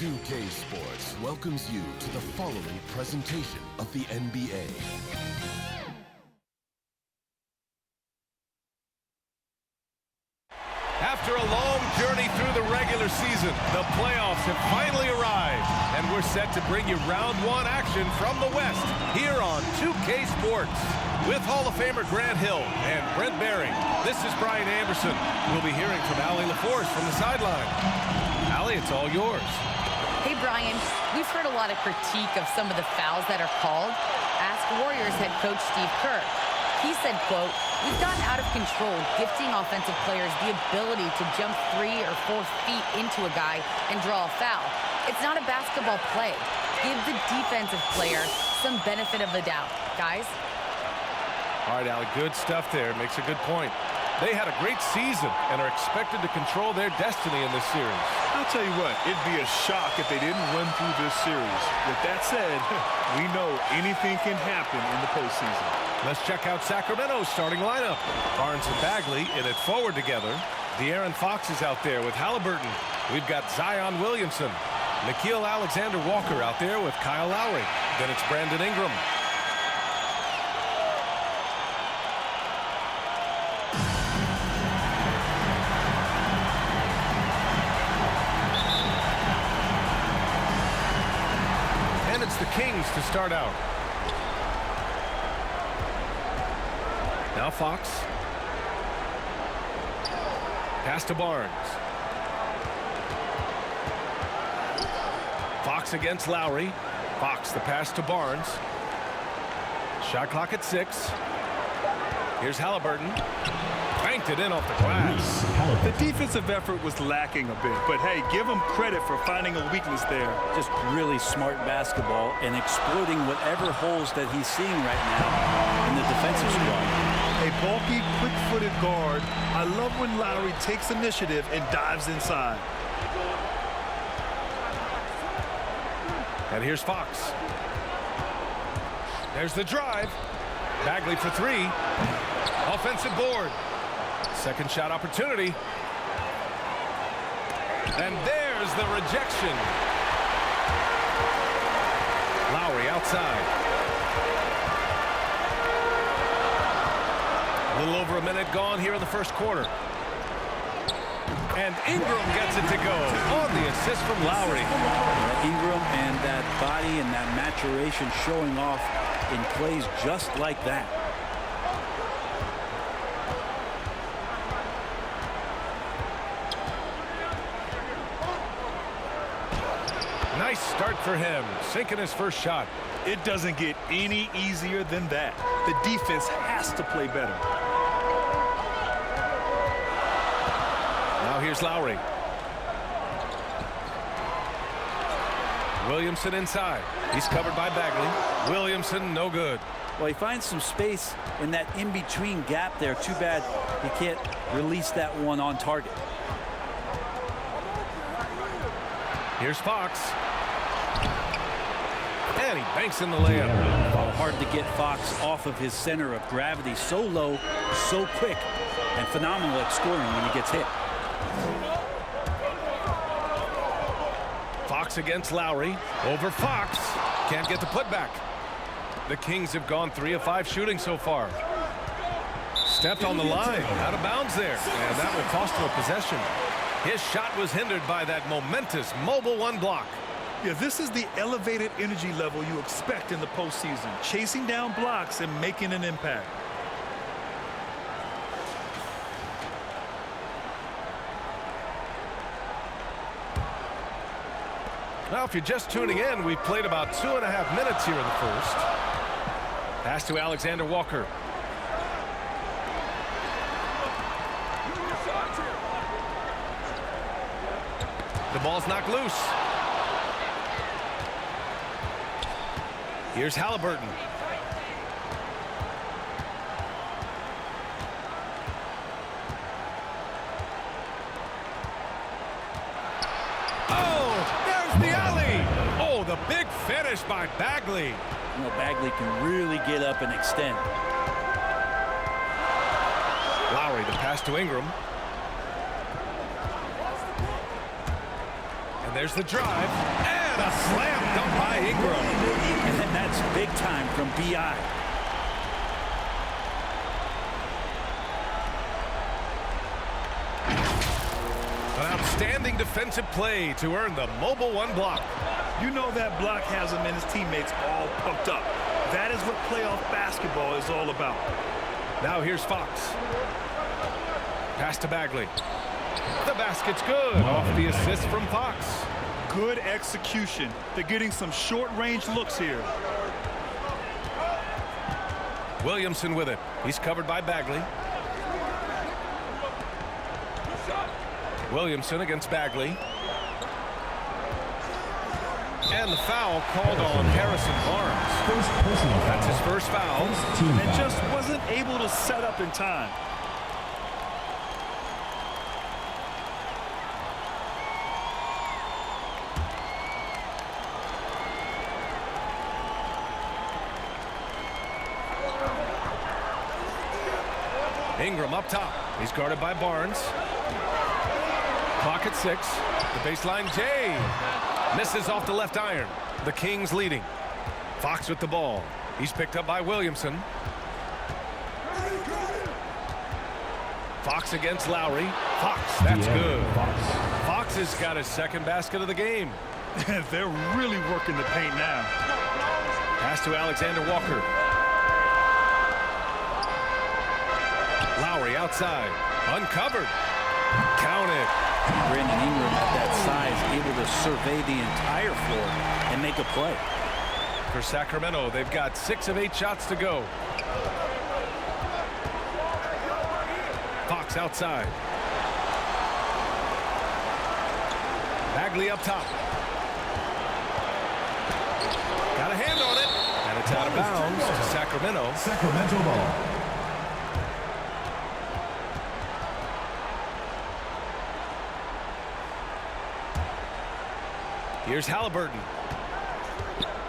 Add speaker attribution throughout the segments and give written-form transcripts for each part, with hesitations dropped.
Speaker 1: 2K Sports welcomes you to the following presentation of the NBA.
Speaker 2: After a long journey through the regular season, the playoffs have finally arrived, and we're set to bring you round one action from the West here on 2K Sports. With Hall of Famer Grant Hill and Brent Barry, this is Brian Anderson. We'll be hearing from Allie LaForce from the sideline. Allie, it's all yours.
Speaker 3: Hey, Brian, we've heard a lot of critique of some of the fouls that are called. Ask Warriors head coach Steve Kerr. He said, quote, "We've gotten out of control, gifting offensive players the ability to jump 3 or 4 feet into a guy and draw a foul. It's not a basketball play. Give the defensive player some benefit of the doubt, guys."
Speaker 2: All right, Allie, good stuff there. Makes a good point. They had a great season and are expected to control their destiny in this series.
Speaker 4: I'll tell you what, it'd be a shock if they didn't run through this series. With that said, we know anything can happen in the postseason.
Speaker 2: Let's check out Sacramento's starting lineup. Barnes and Bagley in it forward together. De'Aaron Fox is out there with Halliburton. We've got Zion Williamson. Nickeil Alexander-Walker out there with Kyle Lowry. Then it's Brandon Ingram. And it's the Kings to start out. Now Fox. Pass to Barnes. Fox against Lowry. Fox the pass to Barnes. Shot clock at 6. Here's Halliburton. Banked it in off the glass.
Speaker 4: The defensive effort was lacking a bit, but hey, give them credit for finding a weakness there.
Speaker 5: Just really smart basketball and exploiting whatever holes that he's seeing right now in the defensive squad.
Speaker 4: A bulky, quick-footed guard. I love when Lowry takes initiative and dives inside.
Speaker 2: And here's Fox. There's the drive. Bagley for 3. Offensive board. Second shot opportunity. And there's the rejection. Lowry outside. A little over a minute gone here in the first quarter. And Ingram gets it to go on the assist from Lowry.
Speaker 5: Ingram and that body and that maturation showing off in plays just like that.
Speaker 2: Nice start for him, sinking his first shot.
Speaker 4: It doesn't get any easier than that. The defense has to play better.
Speaker 2: Now here's Lowry. Williamson inside. He's covered by Bagley. Williamson, no good.
Speaker 5: Well, he finds some space in that in-between gap there. Too bad he can't release that one on target.
Speaker 2: Here's Fox. And he banks in the layup.
Speaker 5: Hard to get Fox off of his center of gravity. So low, so quick, and phenomenal at scoring when he gets hit.
Speaker 2: Fox against Lowry. Over Fox. Can't get the putback. The Kings have gone 3 of 5 shooting so far. Stepped on the line. Out of bounds there. And that will cost him a possession. His shot was hindered by that momentous mobile 1 block.
Speaker 4: Yeah, this is the elevated energy level you expect in the postseason. Chasing down blocks and making an impact.
Speaker 2: Now, if you're just tuning in, we've played about 2.5 minutes here in the first. Pass to Alexander-Walker. The ball's knocked loose. Here's Halliburton. Oh, there's the alley. Oh, the big finish by Bagley.
Speaker 5: You know, Bagley can really get up and extend. Lowry,
Speaker 2: the pass to Ingram. And There's the drive. And a slam dunk by Ingram.
Speaker 5: And that's big time from B.I.
Speaker 2: An outstanding defensive play to earn the mobile one block.
Speaker 4: You know that block has him and his teammates all pumped up. That is what playoff basketball is all about.
Speaker 2: Now here's Fox. Pass to Bagley. The basket's good off the assist from Fox.
Speaker 4: Good execution. They're getting some short-range looks here.
Speaker 2: Williamson with it. He's covered by Bagley. Williamson against Bagley. And the foul called on Harrison Barnes. That's his first foul.
Speaker 4: And just wasn't able to set up in time.
Speaker 2: Ingram up top. He's guarded by Barnes. Clock at 6. The baseline, Jay. Misses off the left iron. The Kings leading. Fox with the ball. He's picked up by Williamson. Fox against Lowry. Fox, that's good. Fox has got his second basket of the game.
Speaker 4: They're really working the paint now.
Speaker 2: Pass to Alexander Walker. Lowry outside. Uncovered. Count it.
Speaker 5: Brandon Ingram at that size, able to survey the entire floor and make a play.
Speaker 2: For Sacramento, they've got 6 of 8 shots to go. Fox outside. Bagley up top. Got a hand on it. And it's out of bounds to Sacramento.
Speaker 1: Sacramento ball.
Speaker 2: Here's Halliburton.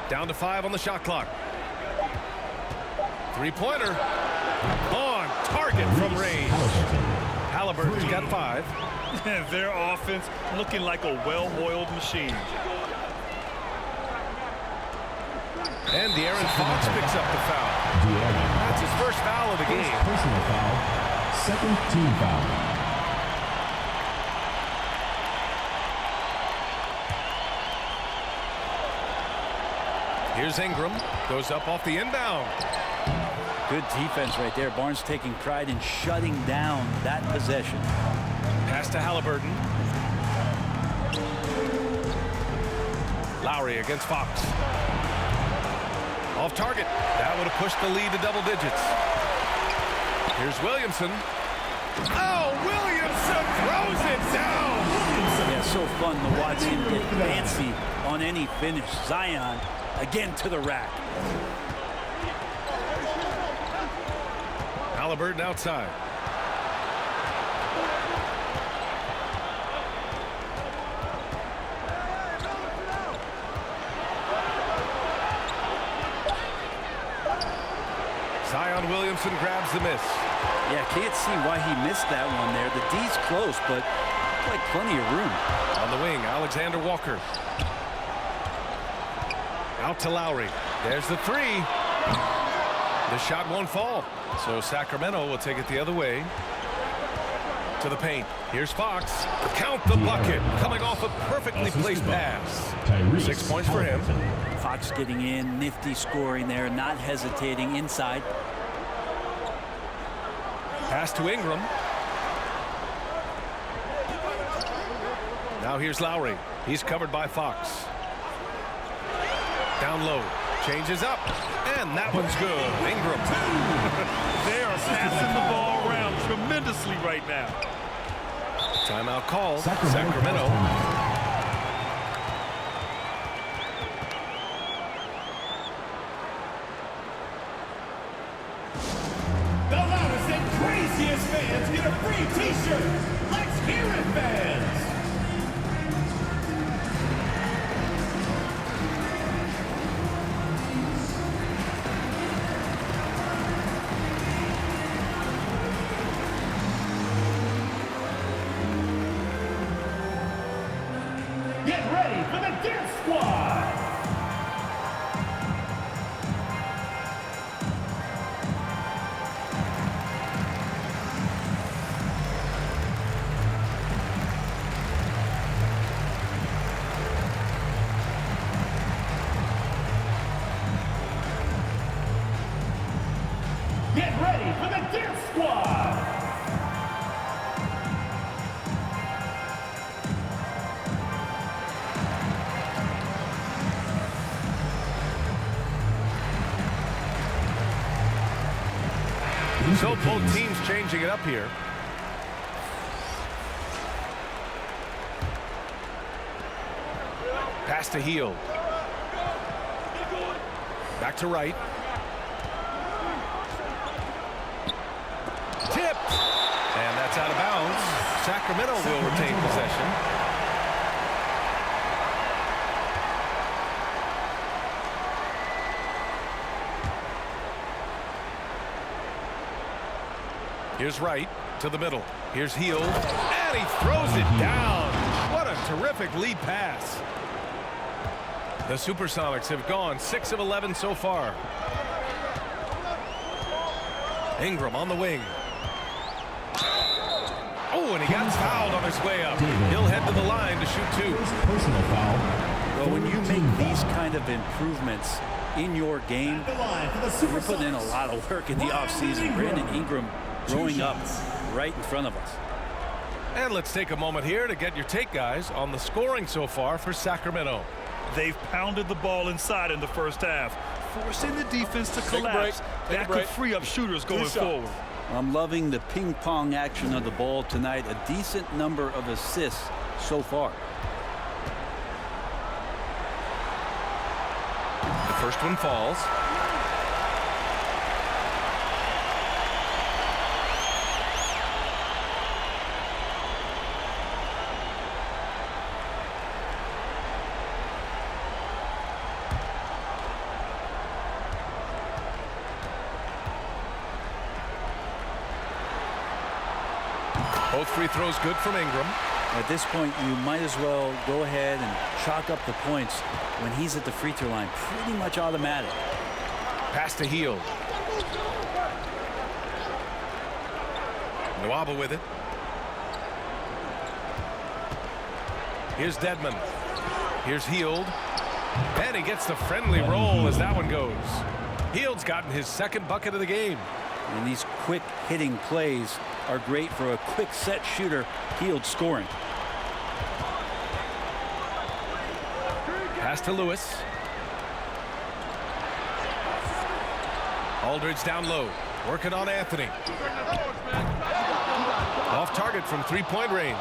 Speaker 2: Down to 5 on the shot clock. Three-pointer. On target from range. Halliburton's got 5.
Speaker 4: Their offense looking like a well-oiled machine.
Speaker 2: And De'Aaron Fox picks up the foul. That's his first foul of the game.
Speaker 1: Personal foul. Second team foul.
Speaker 2: Here's Ingram. Goes up off the inbound.
Speaker 5: Good defense right there. Barnes taking pride in shutting down that possession.
Speaker 2: Pass to Halliburton. Lowry against Fox. Off target. That would have pushed the lead to double digits. Here's Williamson. Oh, Williamson throws it down.
Speaker 5: Yeah, so fun to watch him get fancy on any finish. Zion again to the rack.
Speaker 2: Halliburton outside. Zion Williamson grabs the miss.
Speaker 5: Yeah, can't see why he missed that one there. The D's close, but like plenty of room.
Speaker 2: On the wing, Alexander Walker. Out to Lowry. There's the 3. The shot won't fall. So Sacramento will take it the other way. To the paint. Here's Fox. Count the bucket. Coming off a perfectly placed pass. 6 points for him.
Speaker 5: Fox getting in, nifty scoring there, not hesitating inside.
Speaker 2: Pass to Ingram. Now here's Lowry. He's covered by Fox. Down low. Changes up. And that one's good. Ingram.
Speaker 4: They are passing the ball around tremendously right now.
Speaker 2: Timeout called. Sacramento.
Speaker 6: The loudest and craziest fans get a free t-shirt. Let's hear it, fans. Get ready for the Dance Squad. Get ready for the Dance Squad.
Speaker 2: So both teams changing it up here. Pass to Hield. Back to right. Tipped. And that's out of bounds. Sacramento will retain possession. Here's Wright to the middle. Here's Hield. And he throws it down. What a terrific lead pass. The SuperSonics have gone 6 of 11 so far. Ingram on the wing. Oh, and he got fouled on his way up. He'll head to the line to shoot 2.
Speaker 6: Personal foul.
Speaker 5: Well, when you make these kind of improvements in your game, you're putting in a lot of work in the offseason. Brandon Ingram growing up right in front of us.
Speaker 2: And let's take a moment here to get your take, guys, on the scoring so far for Sacramento.
Speaker 4: They've pounded the ball inside in the first half, forcing the defense to collapse. That could free up shooters going forward.
Speaker 5: I'm loving the ping pong action of the ball tonight. A decent number of assists so far.
Speaker 2: The first one falls. Both free throws good from Ingram.
Speaker 5: At this point, you might as well go ahead and chalk up the points when he's at the free throw line. Pretty much automatic.
Speaker 2: Pass to Hield. Nwaba with it. Here's Dedmon. Here's Hield. And he gets the friendly roll as that one goes. Hield's gotten his second bucket of the game.
Speaker 5: And these quick hitting plays are great for a quick set shooter. Hield scoring.
Speaker 2: Pass to Lewis. Aldridge down low. Working on Anthony. Off target from three-point range.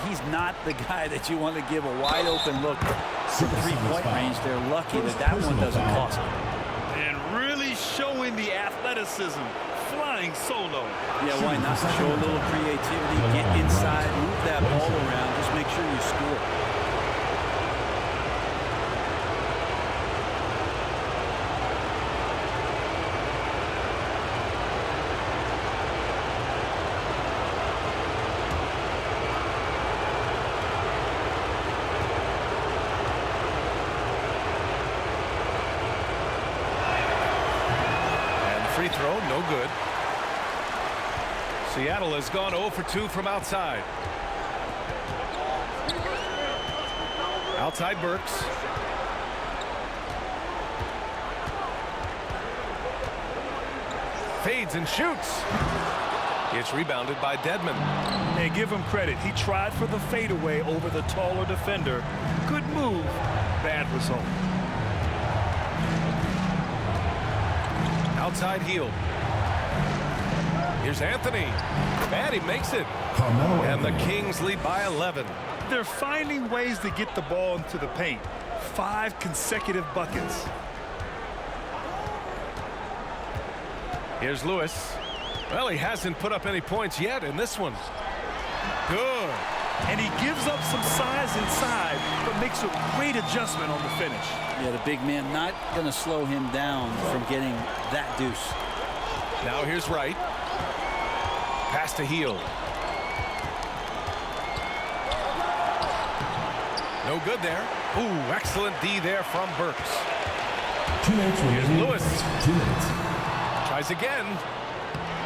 Speaker 5: He's not the guy that you want to give a wide open look from three-point range. They're lucky that that one doesn't cost them.
Speaker 4: And really showing the athleticism. Flying solo.
Speaker 5: Yeah, why not? Show a little creativity, get inside, move that ball around, just make sure you score.
Speaker 2: And free throw, no good. Seattle has gone 0 for 2 from outside. Outside Burks. Fades and shoots. It's rebounded by Dedmon.
Speaker 4: And give him credit. He tried for the fadeaway over the taller defender. Good move. Bad result.
Speaker 2: Outside Hield. Here's Anthony. And he makes it. And the Kings lead by 11.
Speaker 4: They're finding ways to get the ball into the paint. 5 consecutive buckets.
Speaker 2: Here's Lewis. Well, he hasn't put up any points yet in this one. Good.
Speaker 4: And he gives up some size inside, but makes a great adjustment on the finish.
Speaker 5: Yeah, the big man not going to slow him down from getting that deuce.
Speaker 2: Now here's Wright. Pass to Hield. No good there. Ooh, excellent D there from Burks.
Speaker 6: 2 minutes
Speaker 2: Here's
Speaker 6: remaining.
Speaker 2: Lewis.
Speaker 6: 2 minutes.
Speaker 2: Tries again.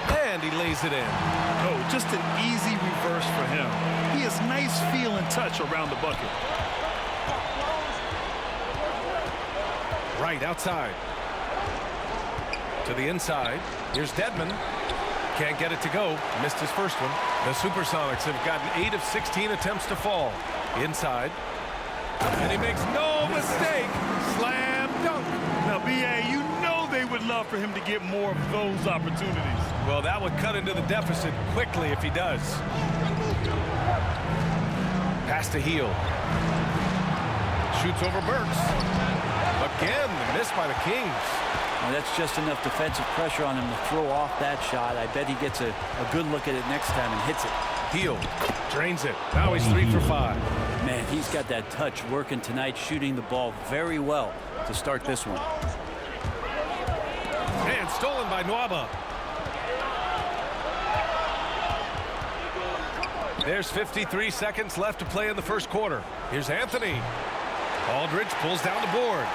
Speaker 2: And he lays it in.
Speaker 4: Oh, just an easy reverse for him. He has nice feel and touch around the bucket.
Speaker 2: Right outside. To the inside. Here's Dedmon. Can't get it to go. Missed his first one. The SuperSonics have gotten 8 of 16 attempts to fall. Inside. And he makes no mistake. Slam dunk.
Speaker 4: Now, B.A., you know they would love for him to get more of those opportunities.
Speaker 2: Well, that would cut into the deficit quickly if he does. Pass to Heel. Shoots over Burks. Again, the miss by the Kings.
Speaker 5: Well, that's just enough defensive pressure on him to throw off that shot. I bet he gets a good look at it next time and hits it.
Speaker 2: Heel drains it. Now he's 3 for 5.
Speaker 5: Man, he's got that touch working tonight, shooting the ball very well to start this one.
Speaker 2: And stolen by Nwaba. There's 53 seconds left to play in the first quarter. Here's Anthony. Aldridge pulls down the board.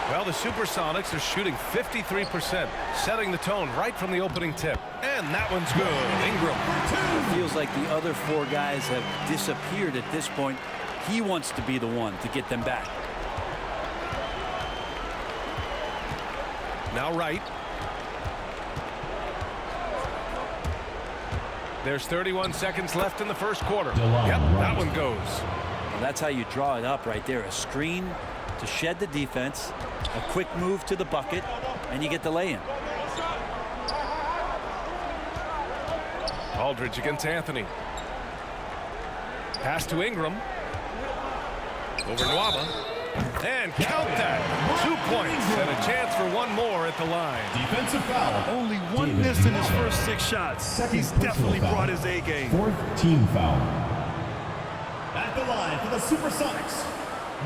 Speaker 2: Well, the SuperSonics are shooting 53%, setting the tone right from the opening tip. And that one's good. Ingram.
Speaker 5: It feels like the other 4 guys have disappeared at this point. He wants to be the one to get them back.
Speaker 2: Now right. There's 31 seconds left in the first quarter. Yep, that one goes.
Speaker 5: Well, that's how you draw it up right there. A screen to shed the defense, a quick move to the bucket, and you get the lay-in.
Speaker 2: Aldridge against Anthony. Pass to Ingram. Over Nwaba. And count that. 2 points and a chance for one more at the line.
Speaker 6: Defensive foul.
Speaker 4: Only one miss in his first 6 shots. He's definitely brought his A game.
Speaker 6: 4th team foul. At the line for the SuperSonics,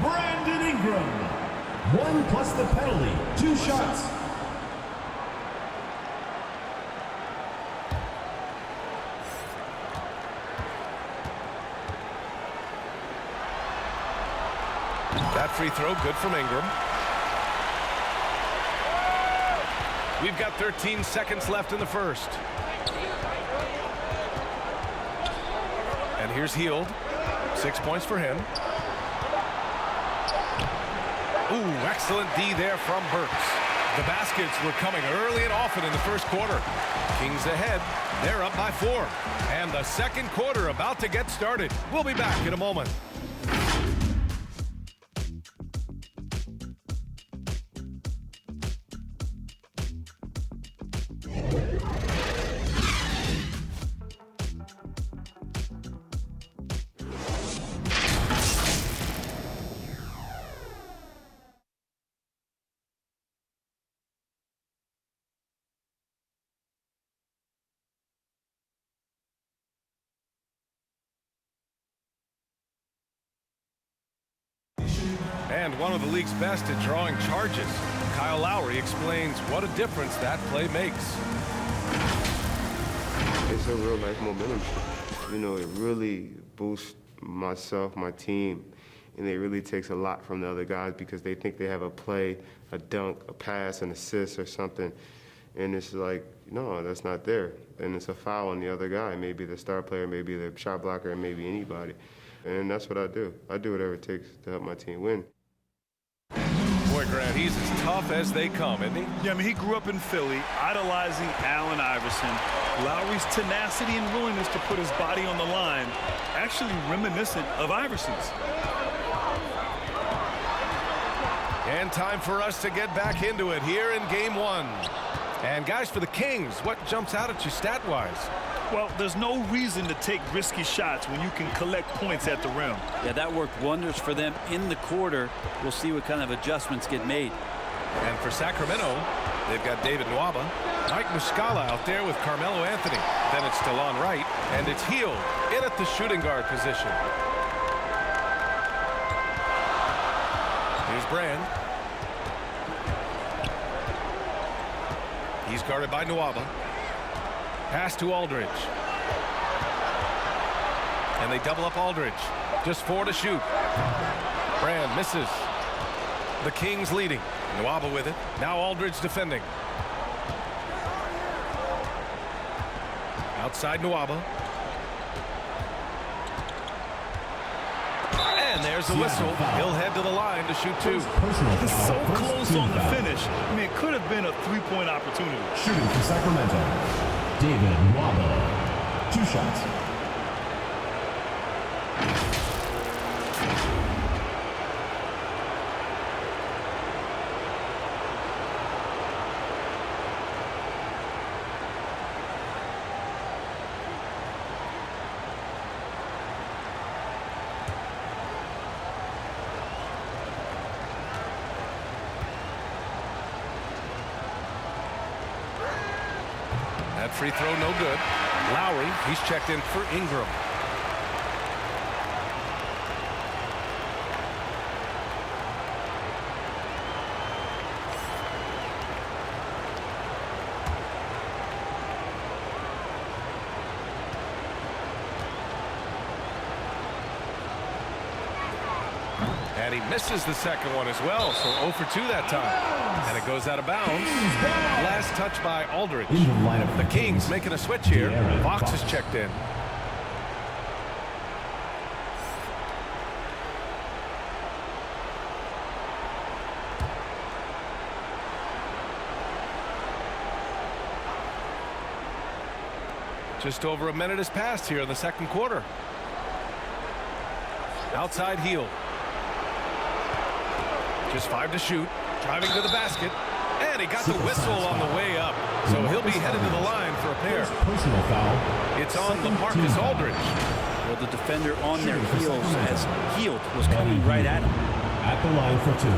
Speaker 6: Brandon Ingram. 1 plus the penalty. 2 shots.
Speaker 2: That free throw good from Ingram. We've got 13 seconds left in the first. And here's Hield. 6 points for him. Ooh, excellent D there from Burks. The baskets were coming early and often in the first quarter. Kings ahead. They're up by 4. And the second quarter about to get started. We'll be back in a moment. And one of the league's best at drawing charges. Kyle Lowry explains what a difference that play makes.
Speaker 7: It's a real life momentum. You know, it really boosts myself, my team, and it really takes a lot from the other guys because they think they have a play, a dunk, a pass, an assist or something. And it's like, no, that's not there. And it's a foul on the other guy, maybe the star player, maybe the shot blocker, maybe anybody. And that's what I do. I do whatever it takes to help my team win.
Speaker 2: Boy, Grant, he's as tough as they come, isn't he?
Speaker 4: Yeah, I mean, he grew up in Philly, idolizing Allen Iverson. Lowry's tenacity and willingness to put his body on the line, actually reminiscent of Iverson's.
Speaker 2: And time for us to get back into it here in Game 1. And guys, for the Kings, what jumps out at you stat-wise?
Speaker 4: Well, there's no reason to take risky shots when you can collect points at the rim.
Speaker 5: Yeah, that worked wonders for them in the quarter. We'll see what kind of adjustments get made.
Speaker 2: And for Sacramento, they've got David Nwaba, Mike Muscala out there with Carmelo Anthony. Then it's Delon Wright, and it's Hield in at the shooting guard position. Here's Brand. He's guarded by Nwaba. Pass to Aldridge. And they double up Aldridge. Just 4 to shoot. Brand misses. The Kings leading. Nwaba with it. Now Aldridge defending. Outside Nwaba. And there's the whistle. He'll head to the line to shoot 2.
Speaker 4: He's so close on the finish. I mean, it could have been a 3-point opportunity.
Speaker 6: Shooting for Sacramento, David Nwaba. 2 shots.
Speaker 2: That free throw no good. Lowry, he's checked in for Ingram. And he misses the second one as well, so 0 for 2 that time. And it goes out of bounds. Last touch by Aldridge. The Kings making a switch here. Fox is checked in. Just over a minute has passed here in the second quarter. Outside heel. Just 5 to shoot. Driving to the basket. And he got the whistle on the way up. So he'll be headed to the line for a pair.
Speaker 6: Personal foul.
Speaker 2: It's on LaMarcus Aldridge.
Speaker 5: Well, the defender on their heels as Hield was coming right at him.
Speaker 6: At the line for 2.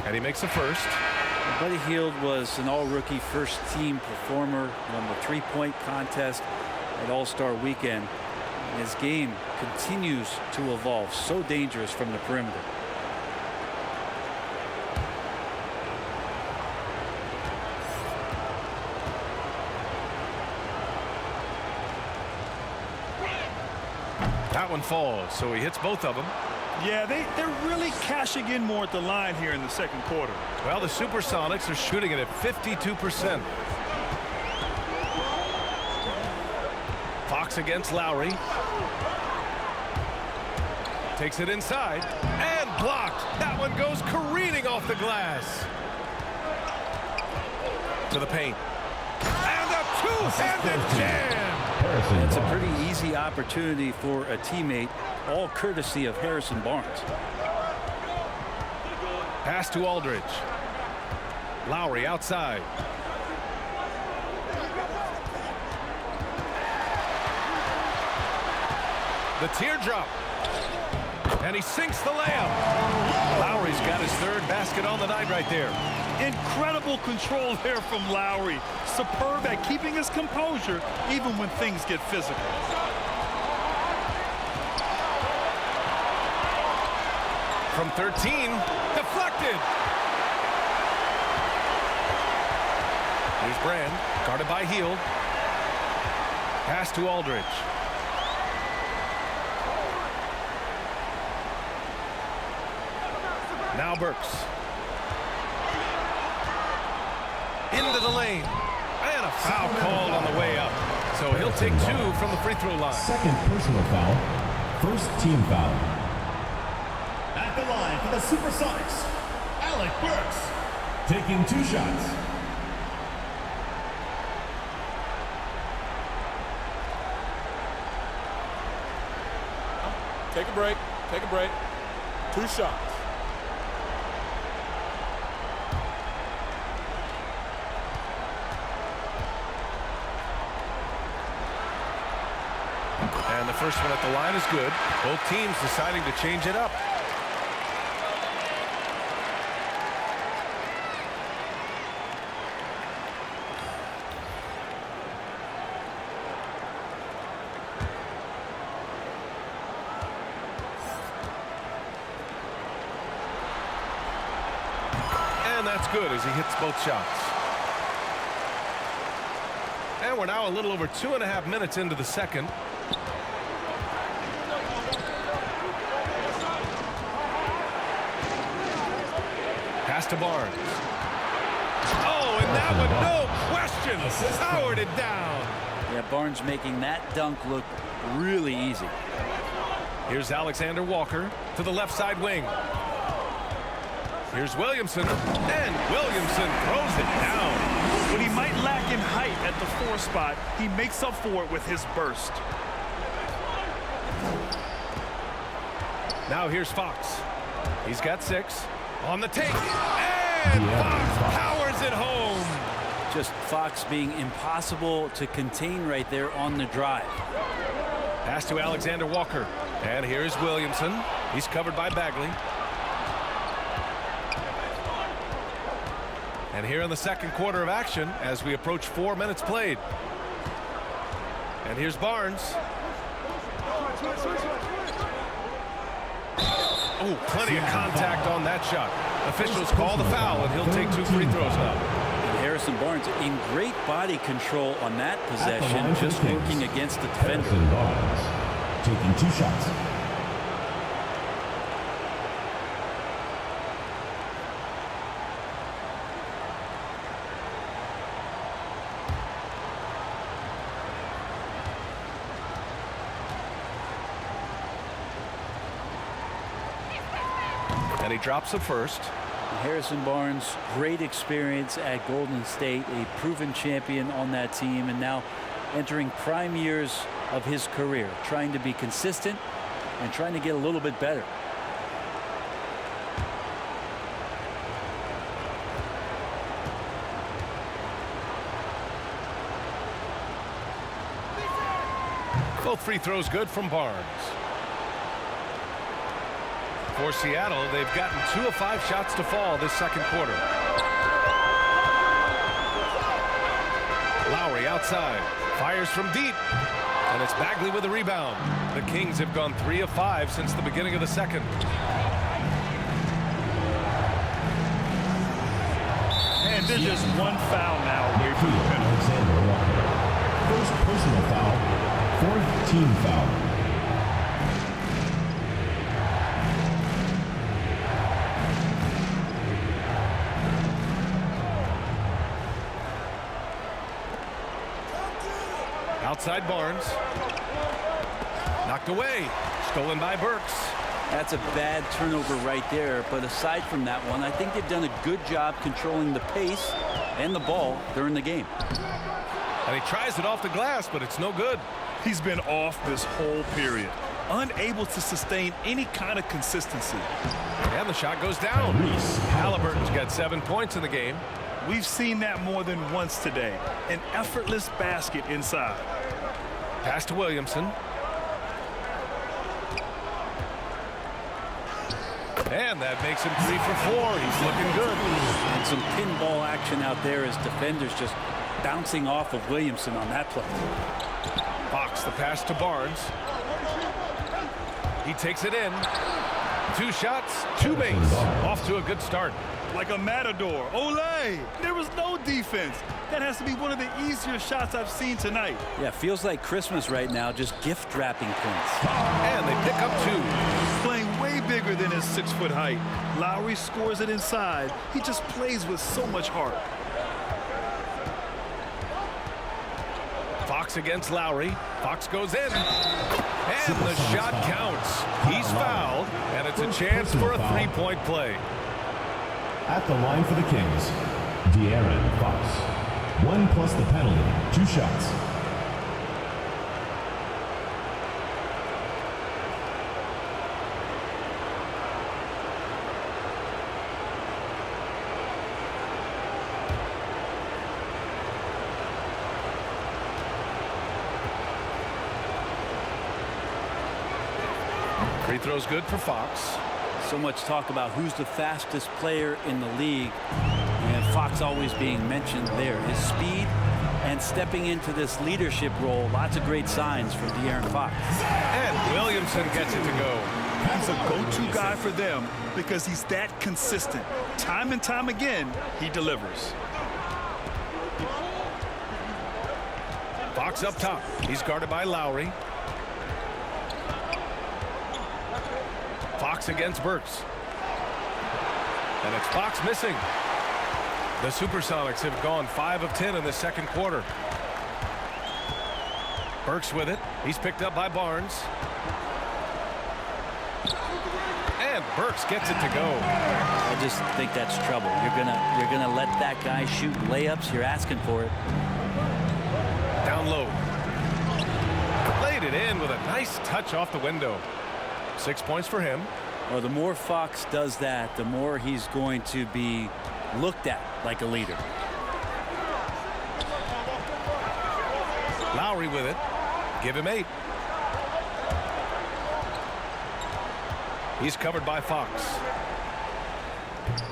Speaker 2: And he makes the first.
Speaker 5: Buddy Hield was an all-rookie first-team performer, won the 3-point contest at All-Star Weekend. And his game continues to evolve. So dangerous from the perimeter.
Speaker 2: That one falls, so he hits both of them.
Speaker 4: Yeah, they're really cashing in more at the line here in the second quarter.
Speaker 2: Well, the SuperSonics are shooting it at 52%. Fox against Lowry. Takes it inside and blocked. That one goes careening off the glass. To the paint. And a two-handed jam.
Speaker 5: It's a pretty easy opportunity for a teammate, all courtesy of Harrison Barnes.
Speaker 2: Pass to Aldridge. Lowry outside. The teardrop. And he sinks the layup. Lowry's got his third basket on the night right there.
Speaker 4: Incredible control there from Lowry. Superb at keeping his composure even when things get physical.
Speaker 2: From 13, deflected. Here's Brand, guarded by Hield. Pass to Aldridge. Now Burks. Into the lane. And a foul called on the way up. So he'll take 2 from the free throw line.
Speaker 6: Second personal foul. First team foul. At the line for the SuperSonics, Alec Burks. Taking 2 shots.
Speaker 8: Take a break. Take a break. 2 shots.
Speaker 2: And the first one at the line is good. Both teams deciding to change it up. and that's good as he hits both shots. And we're now a little over 2.5 minutes into the second. Pass to Barnes. Oh, and that one, no question, powered it down.
Speaker 5: Yeah, Barnes making that dunk look really easy.
Speaker 2: Here's Alexander Walker to the left side wing. Here's Williamson, and Williamson throws it down.
Speaker 4: What he might lack in height at the 4 spot, he makes up for it with his burst.
Speaker 2: Now here's Fox. He's got 6 on the take, and Fox powers it home.
Speaker 5: Just Fox being impossible to contain right there on the drive.
Speaker 2: Pass to Alexander Walker, and here's Williamson. He's covered by Bagley. And here in the second quarter of action as we approach 4 minutes played. And here's Barnes. Oh, plenty of contact on that shot. Officials call the foul, and he'll take 2 free throws now.
Speaker 5: And Harrison Barnes in great body control on that possession, just working against the defender.
Speaker 6: Harrison Barnes taking 2 shots.
Speaker 2: And he drops the first.
Speaker 5: Harrison Barnes, great experience at Golden State, a proven champion on that team, and now entering prime years of his career, trying to be consistent and trying to get a little bit better.
Speaker 2: Both free throws good from Barnes. For Seattle, they've gotten 2 of 5 shots to fall this second quarter. Lowry outside, fires from deep, and it's Bagley with the rebound. The Kings have gone 3 of 5 since the beginning of the second.
Speaker 4: And there's just 1 foul now away from the penalty.
Speaker 6: Alexander Walker. First personal foul, 4th team foul.
Speaker 2: Outside Barnes. Knocked away. Stolen by Burks.
Speaker 5: That's a bad turnover right there, but aside from that one, I think they've done a good job controlling the pace and the ball during the game.
Speaker 2: And he tries it off the glass, but it's no good.
Speaker 4: He's been off this whole period, unable to sustain any kind of consistency.
Speaker 2: And the shot goes down. Halliburton's got 7 points in the game.
Speaker 4: We've seen that more than once today. An effortless basket inside.
Speaker 2: Pass to Williamson. And that makes him 3 for 4. He's looking good.
Speaker 5: And some pinball action out there as defenders just bouncing off of Williamson on that play.
Speaker 2: Fox, the pass to Barnes. He takes it in. 2 shots, 2 makes. Off to a good start.
Speaker 4: Like a matador. Olé! There was no defense. That has to be one of the easier shots I've seen tonight.
Speaker 5: Yeah, feels like Christmas right now, just gift wrapping points.
Speaker 2: And they pick up 2.
Speaker 4: Playing way bigger than his 6-foot height. Lowry scores it inside. He just plays with so much heart.
Speaker 2: Fox against Lowry. Fox goes in. And the shot counts. He's fouled, and it's a chance for a 3-point play.
Speaker 6: At the line for the Kings, De'Aaron Fox. 1 plus the penalty, 2 shots.
Speaker 2: Free throw's good for Fox.
Speaker 5: So much talk about who's the fastest player in the league, and Fox always being mentioned there. His speed and stepping into this leadership role, lots of great signs from De'Aaron Fox.
Speaker 2: And Williamson gets it to go.
Speaker 4: He's a go-to guy for them because he's that consistent. Time and time again, he delivers.
Speaker 2: Fox up top. He's guarded by Lowry. Fox against Burks. And it's Fox missing. The SuperSonics have gone 5 of 10 in the second quarter. Burks with it. He's picked up by Barnes. And Burks gets it to go.
Speaker 5: I just think that's trouble. You're gonna let that guy shoot layups. You're asking for it.
Speaker 2: Down low. Laid it in with a nice touch off the window. 6 points for him.
Speaker 5: Well, the more Fox does that, the more he's going to be looked at like a leader.
Speaker 2: Lowry with it. Give him 8. He's covered by Fox.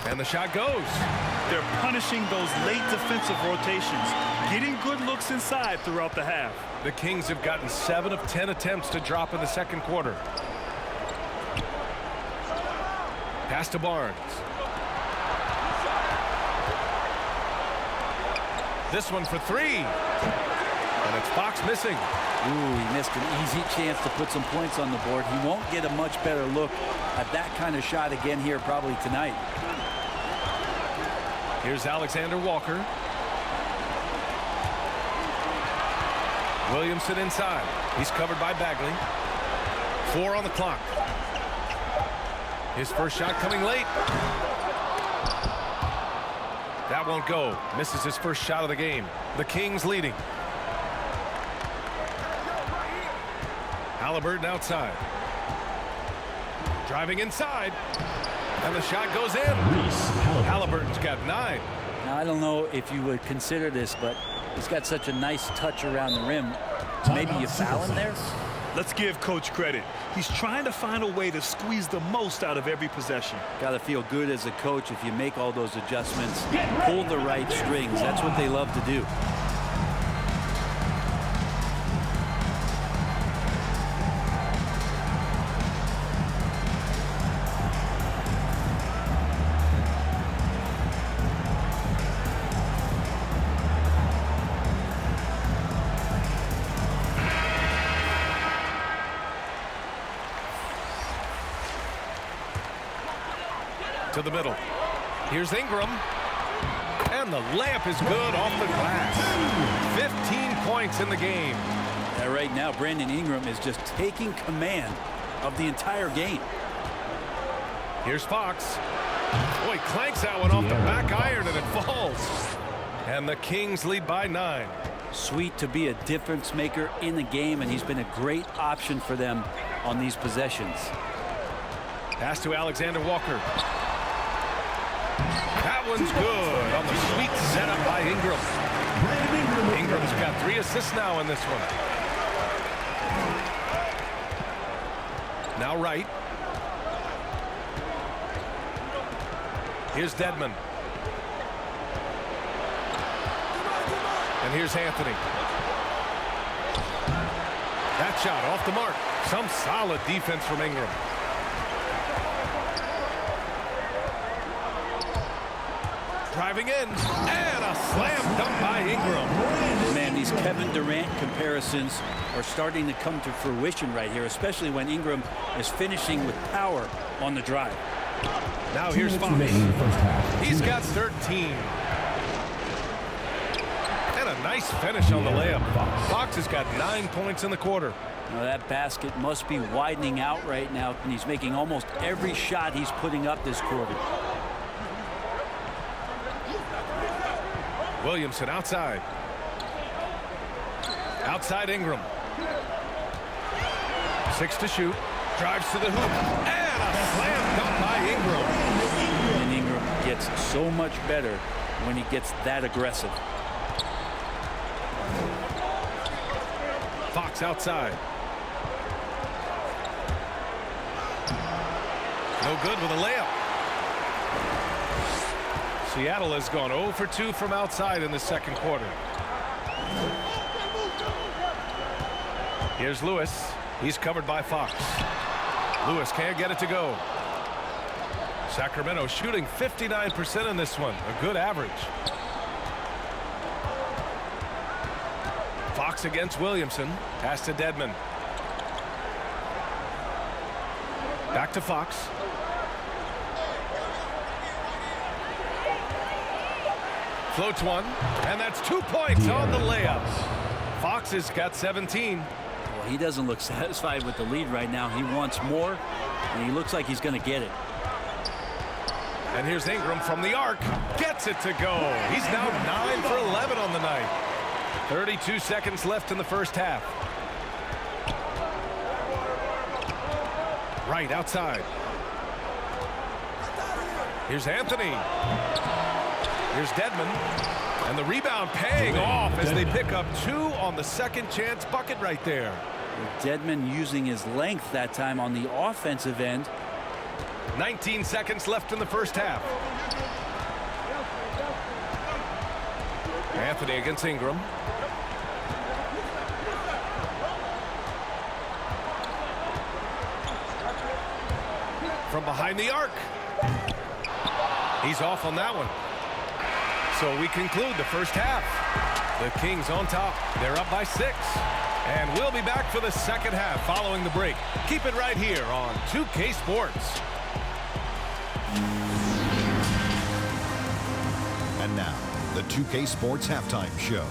Speaker 2: And the shot goes.
Speaker 4: They're punishing those late defensive rotations, getting good looks inside throughout the half.
Speaker 2: The Kings have gotten 7 of 10 attempts to drop in the second quarter. Pass to Barnes. This one for 3. And it's Fox missing.
Speaker 5: Ooh, he missed an easy chance to put some points on the board. He won't get a much better look at that kind of shot again here probably tonight.
Speaker 2: Here's Alexander Walker. Williamson inside. He's covered by Bagley. 4 on the clock. His first shot coming late. That won't go. Misses his first shot of the game. The Kings leading. Halliburton outside. Driving inside. And the shot goes in. Halliburton's got 9.
Speaker 5: Now, I don't know if you would consider this, but he's got such a nice touch around the rim. Maybe you foul him there?
Speaker 4: Let's give Coach credit. He's trying to find a way to squeeze the most out of every possession.
Speaker 5: Got to feel good as a coach if you make all those adjustments, pull the right strings. That's what they love to do.
Speaker 2: To the middle. Here's Ingram. And the layup is good off the glass. 15 points in the game.
Speaker 5: Yeah, right now, Brandon Ingram is just taking command of the entire game.
Speaker 2: Here's Fox. Boy, clanks that one off the back iron and it falls. And the Kings lead by 9.
Speaker 5: Sweet to be a difference maker in the game, and he's been a great option for them on these possessions.
Speaker 2: Pass to Alexander Walker. That one's good on the sweet setup by Ingram. Ingram's got 3 assists now in this one. Now right. Here's Dedmon. And here's Anthony. That shot off the mark. Some solid defense from Ingram. Driving in, and a slam dunk by Ingram.
Speaker 5: Man, these Kevin Durant comparisons are starting to come to fruition right here, especially when Ingram is finishing with power on the drive.
Speaker 2: Now here's Fox. He's got 13. And a nice finish on the layup. Fox has got 9 points in the quarter.
Speaker 5: Now that basket must be widening out right now, and he's making almost every shot he's putting up this quarter.
Speaker 2: Williamson outside. Outside Ingram. 6 to shoot. Drives to the hoop. And a slam dunk by Ingram.
Speaker 5: And Ingram gets so much better when he gets that aggressive.
Speaker 2: Fox outside. No good with a layup. Seattle has gone 0 for 2 from outside in the second quarter. Here's Lewis. He's covered by Fox. Lewis can't get it to go. Sacramento shooting 59% in this one. A good average. Fox against Williamson. Pass to Dedmon. Back to Fox. Floats one, and that's 2 points on the layup. Fox has got 17.
Speaker 5: Well, he doesn't look satisfied with the lead right now. He wants more, and he looks like he's going to get it.
Speaker 2: And here's Ingram from the arc. Gets it to go. He's now 9 for 11 on the night. 32 seconds left in the first half. Right outside. Here's Anthony. Here's Dedmon. And the rebound paying off as they pick up 2 on the second chance bucket right there.
Speaker 5: Dedmon using his length that time on the offensive end.
Speaker 2: 19 seconds left in the first half. Anthony against Ingram. From behind the arc. He's off on that one. So we conclude the first half. The Kings on top. They're up by 6. And we'll be back for the second half following the break. Keep it right here on 2K Sports.
Speaker 9: And now, the 2K Sports Halftime Show.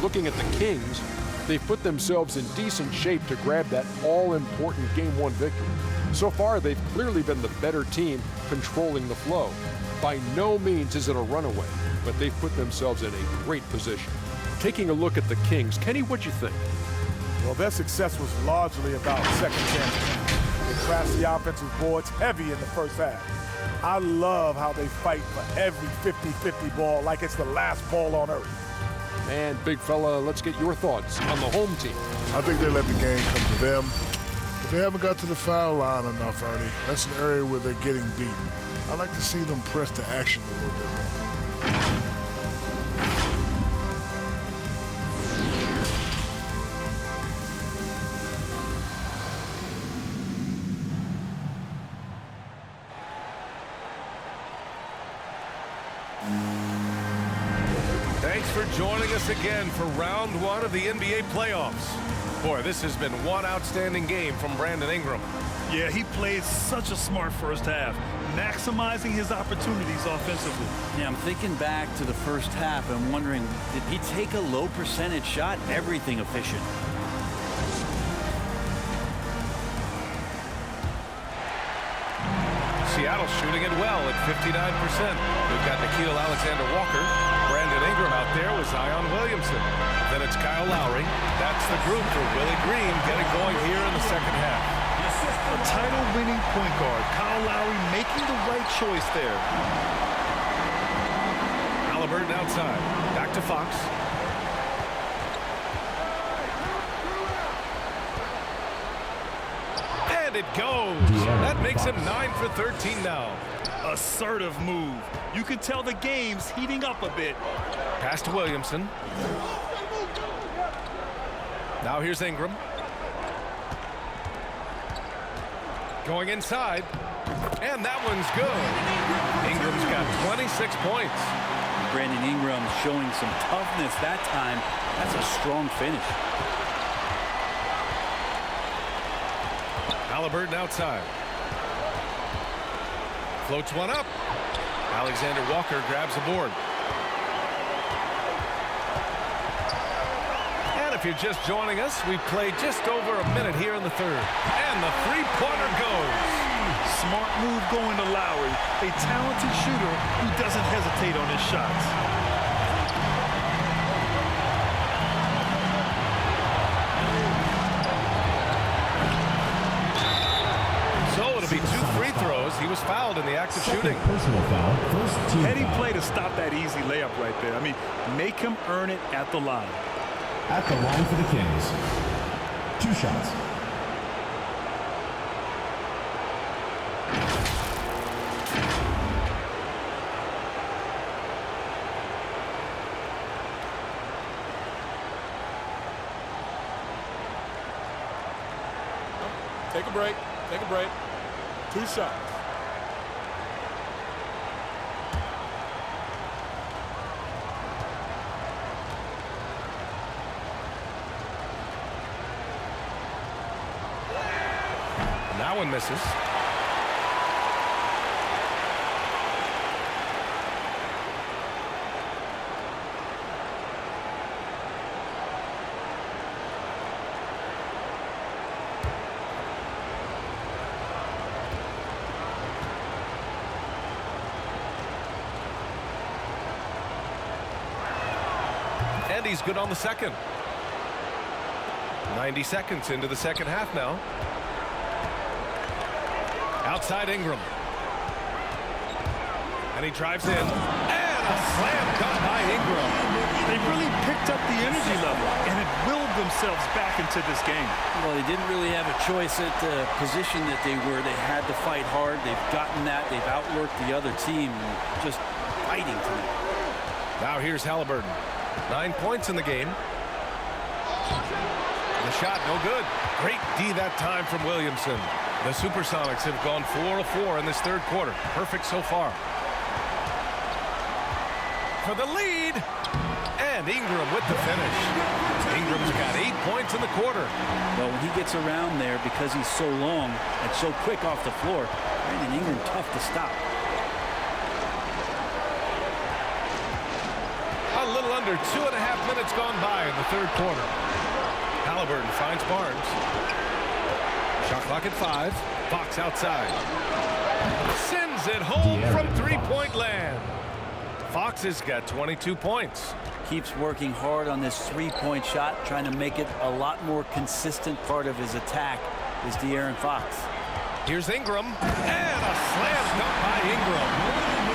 Speaker 10: Looking at the Kings, they've put themselves in decent shape to grab that all-important Game 1 victory. So far, they've clearly been the better team controlling the flow. By no means is it a runaway, but they've put themselves in a great position. Taking a look at the Kings, Kenny, what you think?
Speaker 8: Well, their success was largely about second chances. They crashed the offensive boards heavy in the first half. I love how they fight for every 50-50 ball like it's the last ball on earth.
Speaker 10: And big fella, let's get your thoughts on the home team.
Speaker 11: I think they let the game come to them. But they haven't got to the foul line enough, Ernie. That's an area where they're getting beaten. I'd like to see them press to action a little bit more.
Speaker 2: Thanks for joining us again for round 1 of the NBA playoffs. Boy, this has been one outstanding game from Brandon Ingram.
Speaker 4: Yeah, he played such a smart first half, maximizing his opportunities offensively.
Speaker 5: Yeah, I'm thinking back to the first half and wondering, did he take a low percentage shot? Everything efficient.
Speaker 2: Seattle shooting it well at 59%. We've got Nickeil Alexander-Walker. Brandon Ingram out there with Zion Williamson. Then it's Kyle Lowry. That's the group for Willie Green getting going here in the second half.
Speaker 4: A title-winning point guard, Kyle Lowry making the right choice there.
Speaker 2: Halliburton outside. Back to Fox. And it goes. That makes him 9 for 13 now.
Speaker 4: Assertive move. You can tell the game's heating up a bit.
Speaker 2: Pass to Williamson. Now here's Ingram. Going inside. And that one's good. Ingram's got 26 points.
Speaker 5: Brandon Ingram showing some toughness that time. That's a strong finish.
Speaker 2: Halliburton outside. Floats one up. Alexander-Walker grabs the board. And if you're just joining us, we've played just over a minute here in the third. And the three-pointer goes.
Speaker 4: Smart move going to Lowry, a talented shooter who doesn't hesitate on his shots.
Speaker 2: So it'll be 2 free throws. He was fouled in the act of shooting.
Speaker 6: Personal foul, first team
Speaker 4: Heady
Speaker 6: foul.
Speaker 4: play to stop that easy layup right there. I mean, make him earn it at the line.
Speaker 6: At the line for the Kings. 2 shots.
Speaker 8: Take a break. Take a break. 2 shots.
Speaker 2: That one misses. And he's good on the second. 90 seconds into the second half now. Outside Ingram. And he drives in. And a slam dunk by Ingram.
Speaker 4: They really picked up the energy level and had willed themselves back into this game.
Speaker 5: Well, they didn't really have a choice at the position that they were. They had to fight hard. They've gotten that. They've outworked the other team. Just fighting tonight.
Speaker 2: Now here's Halliburton. 9 points in the game. The shot no good. Great D that time from Williamson. The SuperSonics have gone 4 of 4 in this third quarter. Perfect so far. For the lead. And Ingram with the finish. Ingram's got 8 points in the quarter.
Speaker 5: Well, when he gets around there, because he's so long and so quick off the floor, Brandon Ingram tough to stop.
Speaker 2: A little under 2.5 minutes gone by in the third quarter. Halliburton finds Barnes. Shot clock at 5. Fox outside. Sends it home from three-point land. Fox has got 22 points.
Speaker 5: Keeps working hard on this three-point shot, trying to make it a lot more consistent part of his attack is De'Aaron Fox.
Speaker 2: Here's Ingram. And a slam dunk by Ingram.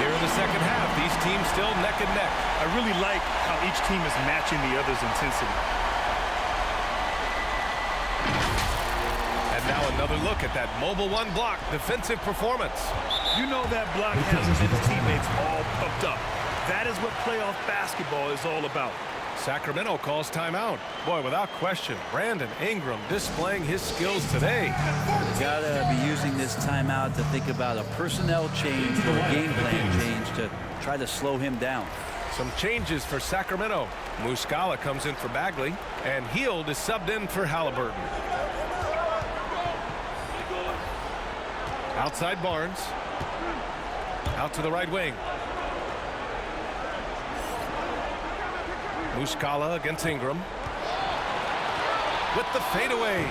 Speaker 2: Here in the second half, these teams still neck and neck.
Speaker 4: I really like how each team is matching the other's intensity.
Speaker 2: And now another look at that mobile one block defensive performance.
Speaker 4: You know that block has his teammates all pumped up. That is what playoff basketball is all about.
Speaker 2: Sacramento calls timeout. Boy, without question, Brandon Ingram displaying his skills today.
Speaker 5: Gotta be using this timeout to think about a personnel change or a game plan change to try to slow him down.
Speaker 2: Some changes for Sacramento. Muscala comes in for Bagley, and Hield is subbed in for Halliburton. Outside Barnes. Out to the right wing. Muscala against Ingram. With the fadeaway.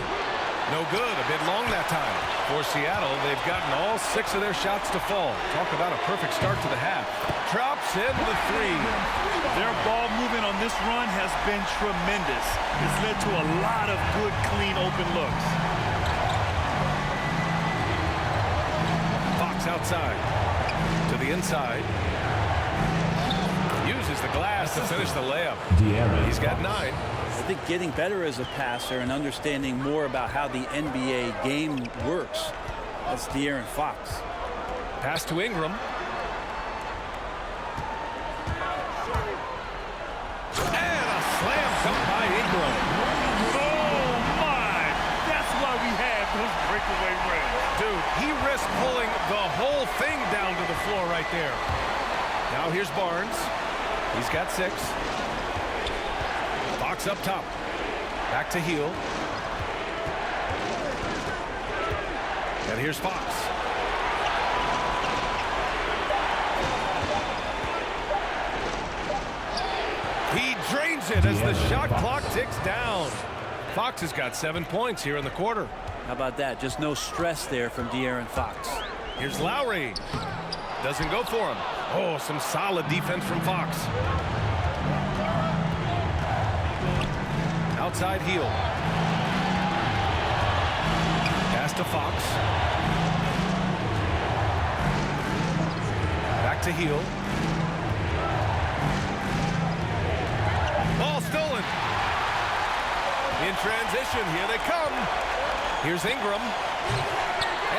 Speaker 2: No good. A bit long that time. For Seattle, they've gotten all 6 of their shots to fall. Talk about a perfect start to the half. Drops in the 3.
Speaker 4: Their ball movement on this run has been tremendous. It's led to a lot of good, clean, open looks.
Speaker 2: Fox outside. To the inside. Uses the glass to finish the layup. He's got 9.
Speaker 5: I think getting better as a passer and understanding more about how the NBA game works. That's De'Aaron Fox.
Speaker 2: Pass to Ingram. And a slam dunk by Ingram.
Speaker 4: Oh, my. That's why we have those breakaway runs.
Speaker 2: Dude, he risked pulling the whole thing down to the floor right there. Now here's Barnes. He's got 6. Fox up top. Back to Hield. And here's Fox. He drains it as the shot clock ticks down. Fox has got 7 points here in the quarter.
Speaker 5: How about that? Just no stress there from De'Aaron Fox.
Speaker 2: Here's Lowry. Doesn't go for him. Oh, some solid defense from Fox. Outside Hield. Pass to Fox. Back to Hield. Ball stolen. In transition, here they come. Here's Ingram.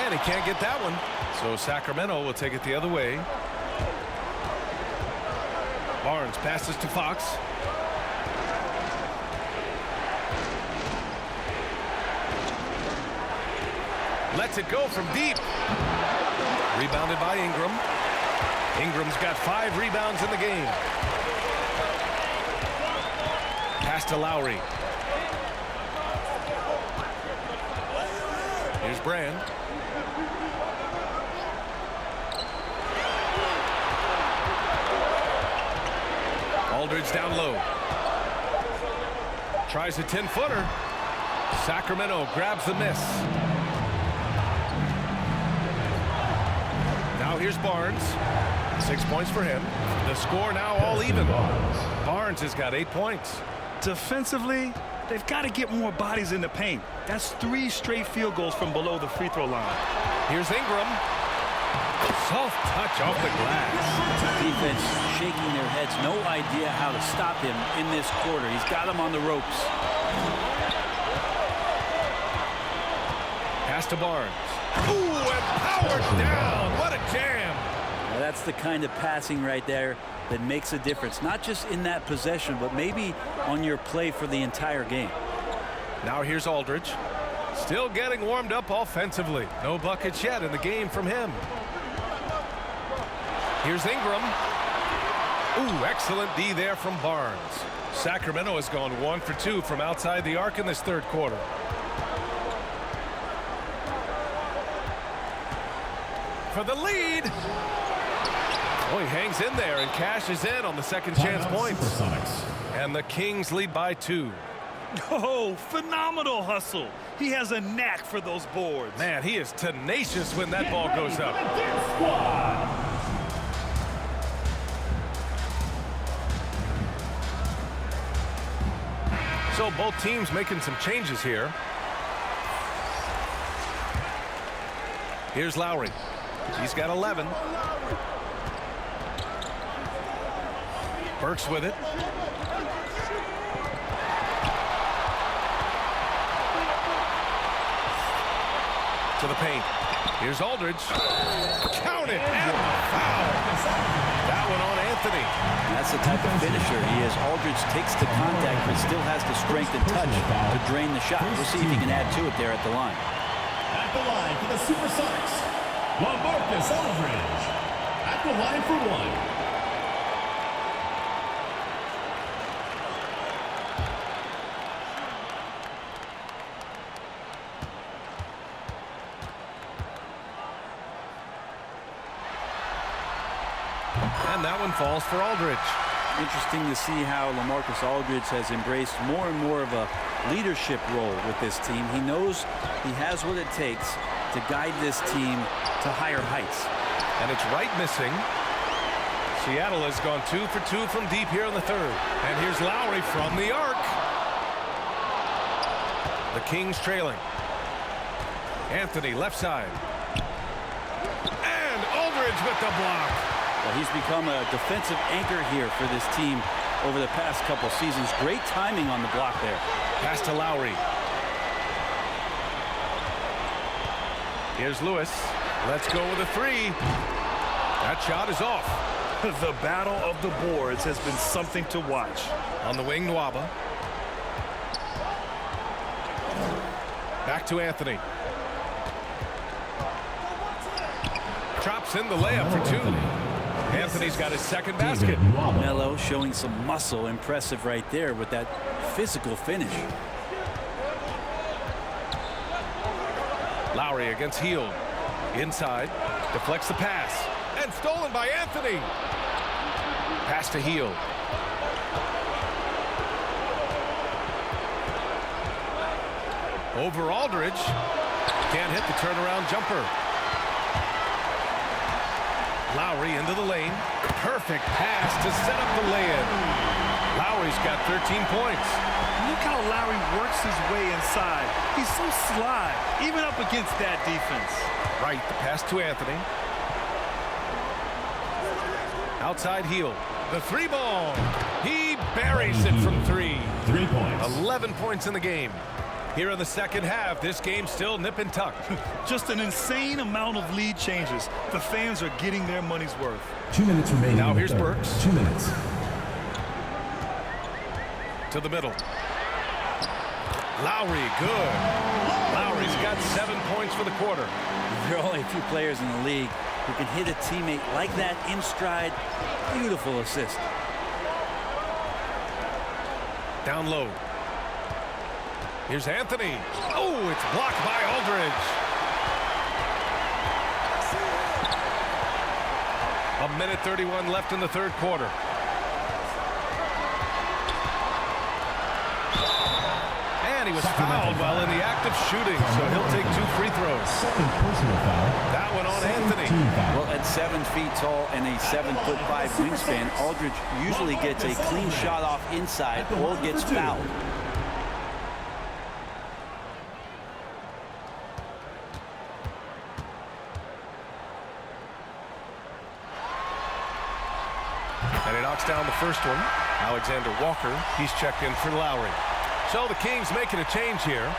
Speaker 2: And he can't get that one. So Sacramento will take it the other way. Barnes passes to Fox. lets it go from deep. Rebounded by Ingram. Ingram's got 5 rebounds in the game. Pass to Lowry. Here's Brand. Aldridge down low. Tries a 10-footer. Sacramento grabs the miss. Now here's Barnes. 6 points for him. The score now all even. Barnes has got 8 points.
Speaker 4: Defensively, they've got to get more bodies in the paint. That's 3 straight field goals from below the free throw line.
Speaker 2: Here's Ingram. Soft touch off the glass.
Speaker 5: Defense shaking their heads. No idea how to stop him in this quarter. He's got him on the ropes.
Speaker 2: Pass to Barnes. Ooh, and powered down. What a jam.
Speaker 5: Well, that's the kind of passing right there that makes a difference. Not just in that possession, but maybe on your play for the entire game.
Speaker 2: Now here's Aldridge. Still getting warmed up offensively. No buckets yet in the game from him. Here's Ingram. Ooh, excellent D there from Barnes. Sacramento has gone 1 for 2 from outside the arc in this third quarter. For the lead. Oh, he hangs in there and cashes in on the second chance points. And the Kings lead by 2.
Speaker 4: Oh, phenomenal hustle. He has a knack for those boards.
Speaker 2: Man, he is tenacious when that ball goes up. So both teams making some changes here. Here's Lowry. He's got 11. Burks with it. To the paint. Here's Aldridge. Count it, and foul. That one on Anthony.
Speaker 5: That's the type of finisher he is. Aldridge takes the contact, but still has the strength and touch to drain the shot. We'll see if he can add to it there at the line.
Speaker 6: At the line for the SuperSonics, Aldridge. At the line for 1.
Speaker 2: And that one falls for Aldridge.
Speaker 5: Interesting to see how LaMarcus Aldridge has embraced more and more of a leadership role with this team. He knows he has what it takes to guide this team to higher heights.
Speaker 2: And it's right missing. Seattle has gone 2 for 2 from deep here in the third. And here's Lowry from the arc. The Kings trailing. Anthony left side. And Aldridge with the block.
Speaker 5: Well, he's become a defensive anchor here for this team over the past couple seasons. Great timing on the block there.
Speaker 2: Pass to Lowry. Here's Lewis. Let's go with a 3. That shot is off.
Speaker 4: The battle of the boards has been something to watch.
Speaker 2: On the wing, Nwaba. Back to Anthony. Drops in the layup for 2. Anthony's got his second basket.
Speaker 5: Melo showing some muscle. Impressive right there with that physical finish.
Speaker 2: Lowry against Hield. Inside. Deflects the pass. And stolen by Anthony. Pass to Hield. Over Aldridge. Can't hit the turnaround jumper. Lowry into the lane. Perfect pass to set up the lay-in. Lowry's got 13 points.
Speaker 4: Look how Lowry works his way inside. He's so sly, even up against that defense.
Speaker 2: Right, the pass to Anthony. Outside Hield. The 3 ball. He buries it from 3.
Speaker 6: 3 points.
Speaker 2: 11 points in the game. Here in the second half, this game's still nip and tuck.
Speaker 4: Just an insane amount of lead changes. The fans are getting their money's worth.
Speaker 6: 2 minutes remaining.
Speaker 2: Now here's Burks.
Speaker 6: 2 minutes.
Speaker 2: To the middle. Lowry, good. Lowry's got 7 points for the quarter.
Speaker 5: There are only a few players in the league who can hit a teammate like that in stride. Beautiful assist.
Speaker 2: Down low. Here's Anthony. Oh, it's blocked by Aldridge. A minute 31 left in the third quarter. And he was fouled while in the act of shooting, so he'll take 2 free throws.
Speaker 6: Second personal foul.
Speaker 2: That one on Anthony.
Speaker 5: Well, at 7 feet tall and a 7'5" wingspan, Aldridge usually gets a clean shot off inside or gets fouled.
Speaker 2: And he knocks down the first one. Alexander Walker, he's checked in for Lowry. So the Kings making a change here.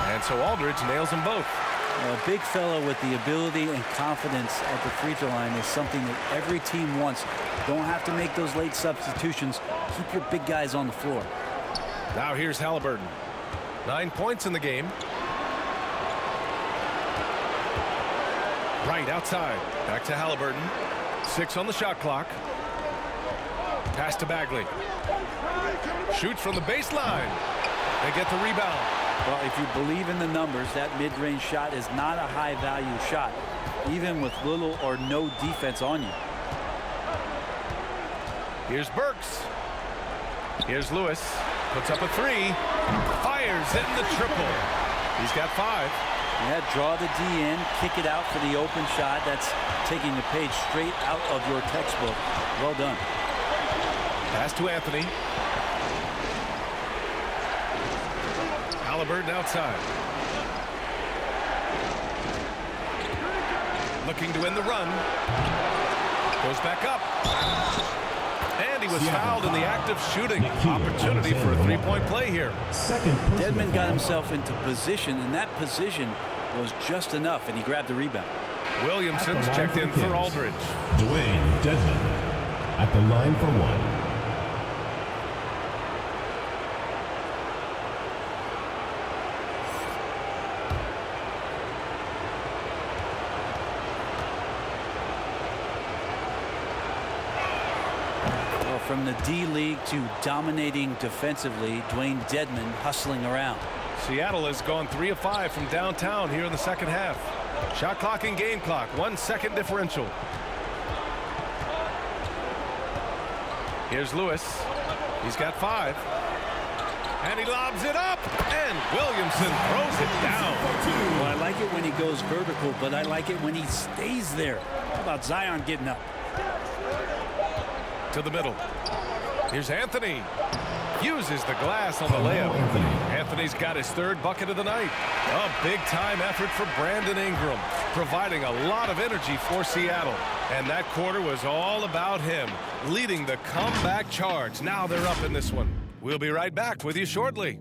Speaker 2: And so Aldridge nails them both.
Speaker 5: A big fellow with the ability and confidence at the free throw line is something that every team wants. Don't have to make those late substitutions. Keep your big guys on the floor.
Speaker 2: Now here's Halliburton. 9 points in the game. Right outside. Back to Halliburton. 6 on the shot clock. Pass to Bagley. Shoots from the baseline. They get the rebound.
Speaker 5: Well, if you believe in the numbers, that mid-range shot is not a high-value shot, even with little or no defense on you.
Speaker 2: Here's Burks. Here's Lewis. Puts up a 3. Fires in the triple. He's got 5.
Speaker 5: Yeah, draw the D in, kick it out for the open shot. That's taking the page straight out of your textbook. Well done.
Speaker 2: Pass to Anthony. Halliburton outside. Looking to win the run. Goes back up. And he was fouled in the act of shooting. Opportunity for a 3-point play here.
Speaker 5: Dedmon got himself into position, and that position was just enough, and he grabbed the rebound.
Speaker 2: Williamson's checked in for Aldridge.
Speaker 6: Dwayne Dedmon at the line for 1.
Speaker 5: From the D-League to dominating defensively, Dwayne Dedmon hustling around.
Speaker 2: Seattle has gone 3 of 5 from downtown here in the second half. Shot clock and game clock, 1 second differential. Here's Lewis. He's got 5. And he lobs it up. And Williamson throws it down.
Speaker 5: Well, I like it when he goes vertical, but I like it when he stays there. How about Zion getting up?
Speaker 2: To the middle. Here's Anthony. Uses the glass on the layup. Anthony's got his 3rd bucket of the night. A big-time effort for Brandon Ingram, providing a lot of energy for Seattle. And that quarter was all about him, leading the comeback charge. Now they're up in this one. We'll be right back with you shortly.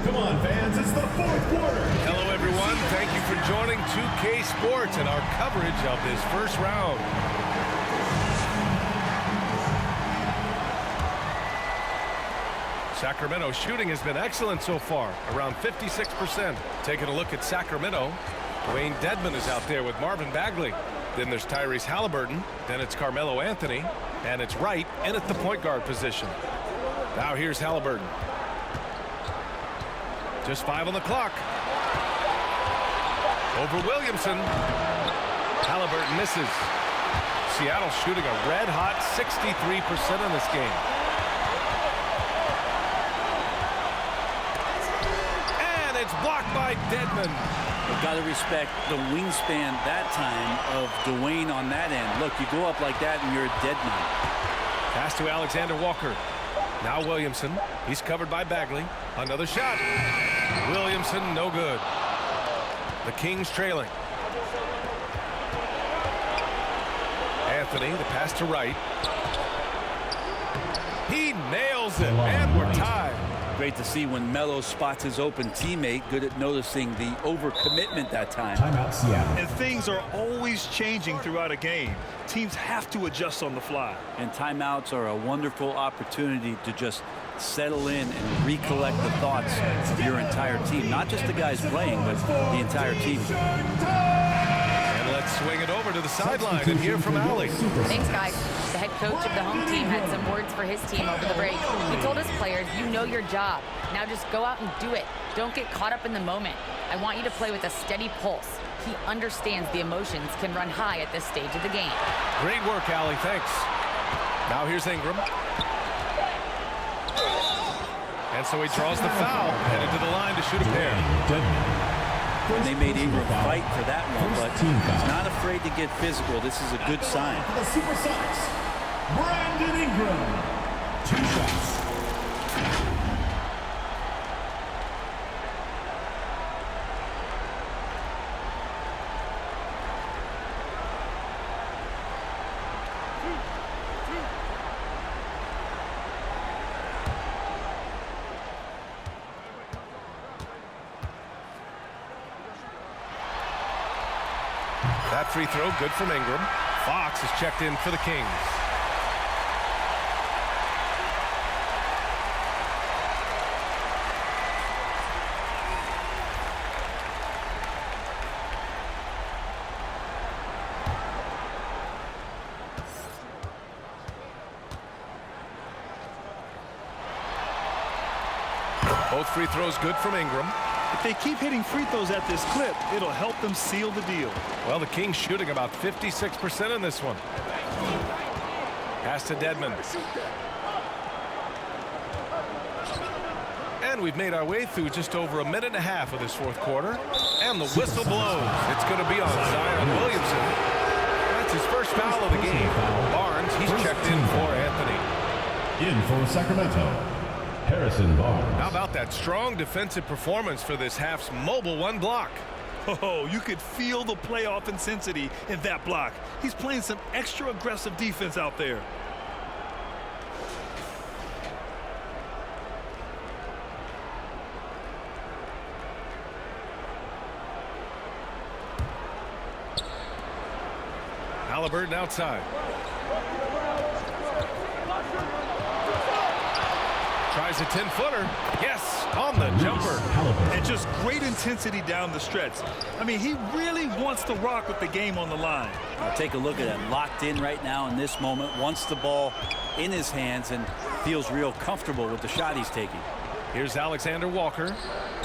Speaker 6: Come on, fans, it's the 4th quarter.
Speaker 2: Hello, everyone. Thank you for joining 2K Sports and our coverage of this first round. Sacramento shooting has been excellent so far, around 56%. Taking a look at Sacramento, Dwayne Dedmon is out there with Marvin Bagley. Then there's Tyrese Halliburton. Then it's Carmelo Anthony. And it's Wright in at the point guard position. Now here's Halliburton. Just 5 on the clock. Over Williamson. Halliburton misses. Seattle shooting a red-hot 63% in this game. And it's blocked by Dedmon.
Speaker 5: But got to respect the wingspan that time of Dwayne on that end. Look, you go up like that and you're a dead man.
Speaker 2: Pass to Alexander Walker. Now Williamson. He's covered by Bagley. Another shot. Williamson, no good. The Kings trailing. Anthony, the pass to Wright. He nails it, and we're tied.
Speaker 5: Great to see when Melo spots his open teammate. Good at noticing the overcommitment that time.
Speaker 6: Timeout, Seattle.
Speaker 4: And things are always changing throughout a game. Teams have to adjust on the fly.
Speaker 5: And timeouts are a wonderful opportunity to just settle in and recollect the thoughts of your entire team. Not just the guys playing, but the entire team.
Speaker 2: And let's swing it over to the sideline and hear from Allie.
Speaker 3: Thanks, guys. The head coach of the home team had some words for his team over the break. He told his players, you know your job. Now just go out and do it. Don't get caught up in the moment. I want you to play with a steady pulse. He understands the emotions can run high at this stage of the game.
Speaker 2: Great work, Allie. Thanks. Now here's Ingram. And so he draws the foul, headed to the line to shoot a pair.
Speaker 5: And they made Ingram fight for that one, but he's not afraid to get physical. This is a good sign.
Speaker 6: For the SuperSonics, Brandon Ingram. 2 shots.
Speaker 2: That free throw, good from Ingram. Fox is checked in for the Kings. Both free throws good from Ingram.
Speaker 4: If they keep hitting free throws at this clip, it'll help them seal the deal.
Speaker 2: Well, the Kings shooting about 56% in this one. Pass to Dedmon. And we've made our way through just over a minute and a half of this fourth quarter. And the whistle blows. It's going to be on Zion Williamson. That's his first foul of the game. Barnes, he's checked in for Anthony.
Speaker 6: In for Sacramento, Harrison Barnes.
Speaker 2: How about that strong defensive performance for this half's mobile one block?
Speaker 4: Oh, you could feel the playoff intensity in that block. He's playing some extra aggressive defense out there.
Speaker 2: Halliburton outside. Tries a 10-footer. Yes, on the jumper.
Speaker 4: And just great intensity down the stretch. I mean, he really wants to rock with the game on the line.
Speaker 5: Now take a look at it. Locked in right now in this moment. Wants the ball in his hands and feels real comfortable with the shot he's taking.
Speaker 2: Here's Alexander Walker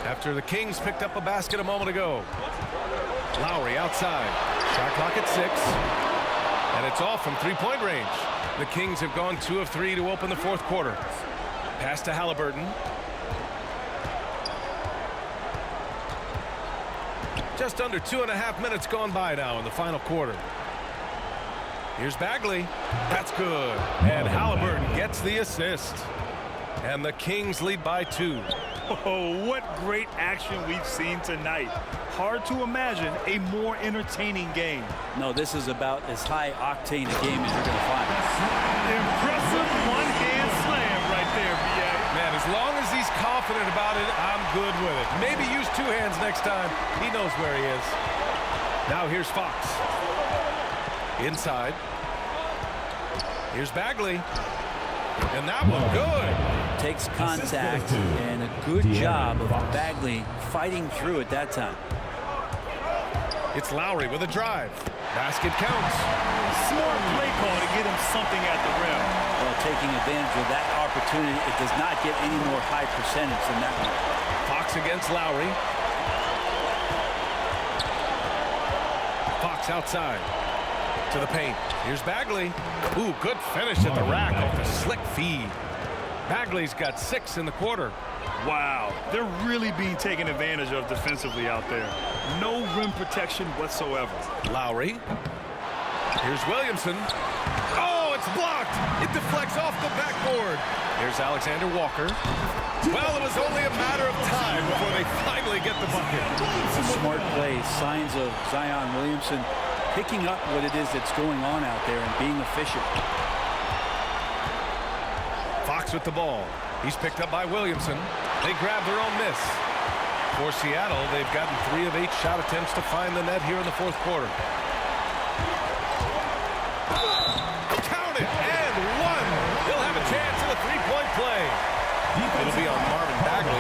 Speaker 2: after the Kings picked up a basket a moment ago. Lowry outside. Shot clock at 6. And it's off from three-point range. The Kings have gone 2 of 3 to open the fourth quarter. Pass to Halliburton. Just under 2.5 minutes gone by now in the final quarter. Here's Bagley. That's good. And Halliburton gets the assist. And the Kings lead by 2.
Speaker 4: Oh, what great action we've seen tonight. Hard to imagine a more entertaining game.
Speaker 5: No, this is about as high octane a game as you're going to find.
Speaker 4: Impressive one-hand slam right there, B.A.
Speaker 2: Man, as long as he's confident about it, I'm good with it. Maybe use 2 hands next time. He knows where he is. Now here's Fox. Inside. Here's Bagley. And that one good.
Speaker 5: Takes contact and a good job of Bagley fighting through at that time.
Speaker 2: It's Lowry with a drive. Basket counts.
Speaker 4: Smart play call to get him something at the rim.
Speaker 5: Well, taking advantage of that opportunity, it does not get any more high percentage than that one.
Speaker 2: Fox against Lowry. Fox outside to the paint. Here's Bagley. Ooh, good finish at the rack off a slick feed. Bagley's got 6 in the quarter.
Speaker 4: Wow, they're really being taken advantage of defensively out there. No rim protection whatsoever.
Speaker 2: Lowry. Here's Williamson. Oh, it's blocked. It deflects off the backboard. Here's Alexander Walker. Well, it was only a matter of time before they finally get the bucket.
Speaker 5: It's a smart play. Signs of Zion Williamson picking up what it is that's going on out there and being efficient.
Speaker 2: Fox with the ball. He's picked up by Williamson. They grab their own miss. For Seattle, they've gotten 3 of 8 shot attempts to find the net here in the fourth quarter. Count it, and 1. He'll have a chance at a three-point play. It'll be on Marvin Bagley.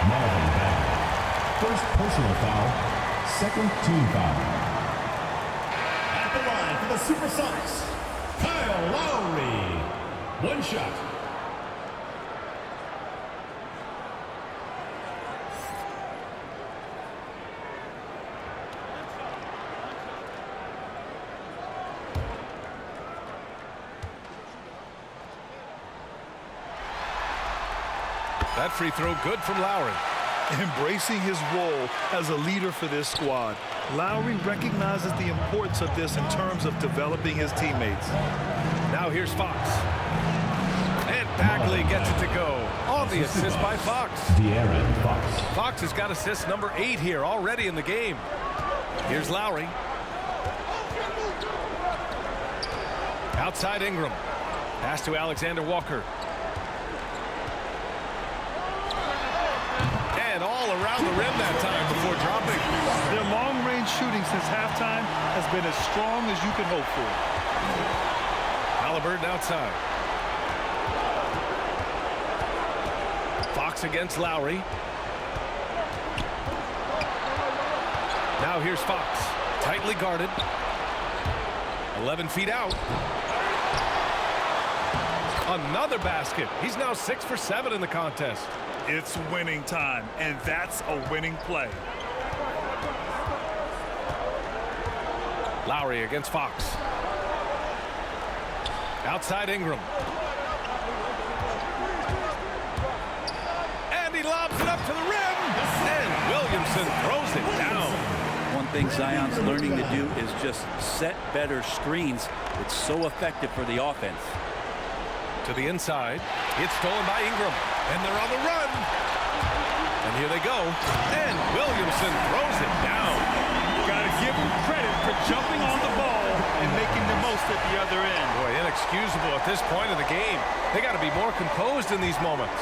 Speaker 6: Marvin Bagley. First personal foul, second team foul. At the line for the SuperSonics, Kyle Lowry. 1 shot.
Speaker 2: That free throw good from Lowry.
Speaker 4: Embracing his role as a leader for this squad, Lowry recognizes the importance of this in terms of developing his teammates.
Speaker 2: Now here's Fox. And Bagley gets it to go. On the assist by Fox.
Speaker 6: De'Aaron Fox.
Speaker 2: Fox has got assist number 8 here already in the game. Here's Lowry. Outside Ingram. Pass to Alexander Walker. And all around the rim that time before dropping.
Speaker 4: Their long-range shooting since halftime has been as strong as you can hope for.
Speaker 2: Halliburton outside. Fox against Lowry. Now here's Fox. Tightly guarded. 11 feet out. Another basket. He's now 6 for 7 in the contest.
Speaker 4: It's winning time, and that's a winning play.
Speaker 2: Lowry against Fox. Outside Ingram. And he lobs it up to the rim. And Williamson throws it down.
Speaker 5: One thing Zion's learning to do is just set better screens. It's so effective for the offense.
Speaker 2: To the inside. It's stolen by Ingram. And they're on the run. And here they go. And Williamson throws it down.
Speaker 4: Got to give him credit for jumping on the ball and making the most at the other end.
Speaker 2: Boy, inexcusable at this point of the game. They got to be more composed in these moments.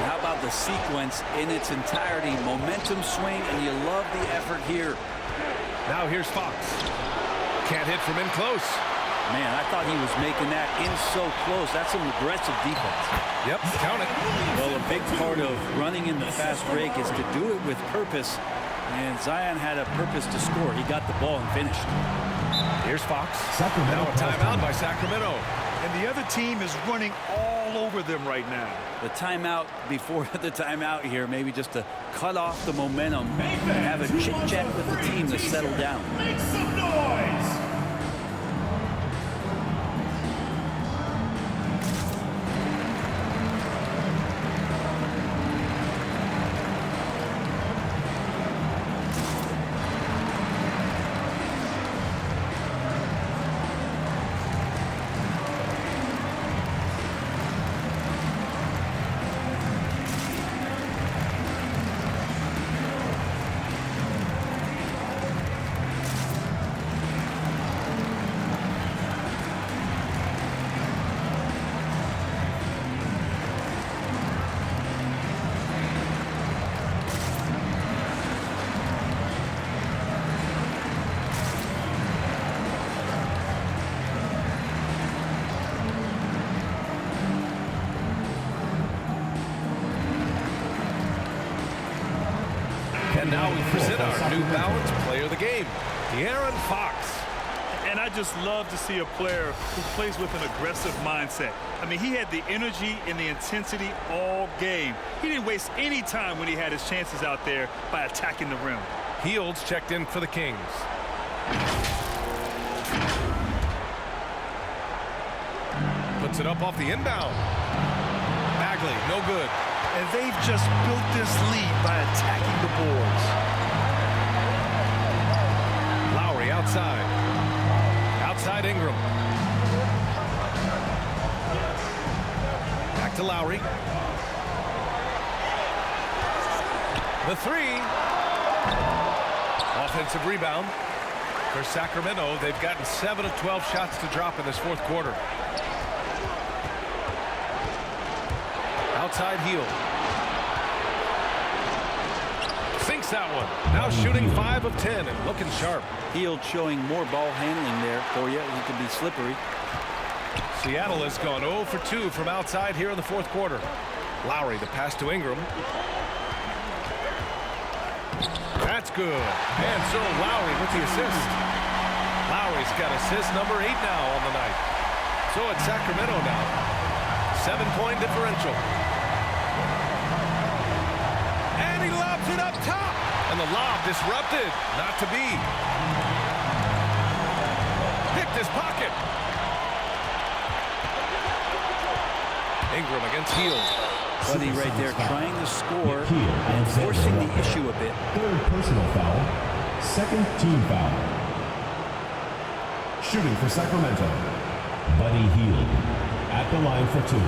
Speaker 5: And how about the sequence in its entirety? Momentum swing, and you love the effort here.
Speaker 2: Now here's Fox. Can't hit from in close.
Speaker 5: Man, I thought he was making that in so close. That's some aggressive defense.
Speaker 2: Yep, count it.
Speaker 5: Well, a big part of running in the fast break is to do it with purpose. And Zion had a purpose to score. He got the ball and finished.
Speaker 2: Here's Fox. Now a timeout by Sacramento.
Speaker 4: And the other team is running all over them right now.
Speaker 5: The timeout before the timeout here, maybe just to cut off the momentum and have a chit-chat with the team to settle down.
Speaker 6: Make some noise!
Speaker 2: And now we present our New Balance Player of the Game, De'Aaron Fox.
Speaker 4: And I just love to see a player who plays with an aggressive mindset. I mean, he had the energy and the intensity all game. He didn't waste any time when he had his chances out there by attacking the rim.
Speaker 2: Fields checked in for the Kings. Puts it up off the inbound. Bagley, no good.
Speaker 4: And they've just built this lead by attacking the boards.
Speaker 2: Lowry outside. Outside Ingram. Back to Lowry. The three. Offensive rebound for Sacramento. They've gotten 7 of 12 shots to drop in this fourth quarter. Outside heel. Sinks that one. Now shooting 5 of 10 and looking sharp.
Speaker 5: Hield showing more ball handling there for you. He can be slippery.
Speaker 2: Seattle has gone 0 for 2 from outside here in the fourth quarter. Lowry, the pass to Ingram. That's good. And so Lowry with the assist. Lowry's got assist number 8 now on the night. So it's Sacramento now. 7-point differential. And he lobs it up top. And the lob disrupted. Not to be. Picked his pocket. Ingram against Hield.
Speaker 5: Buddy right there trying to score and forcing the issue a bit.
Speaker 6: Third personal foul. Second team foul. Shooting for Sacramento, Buddy Hield at the line for 2.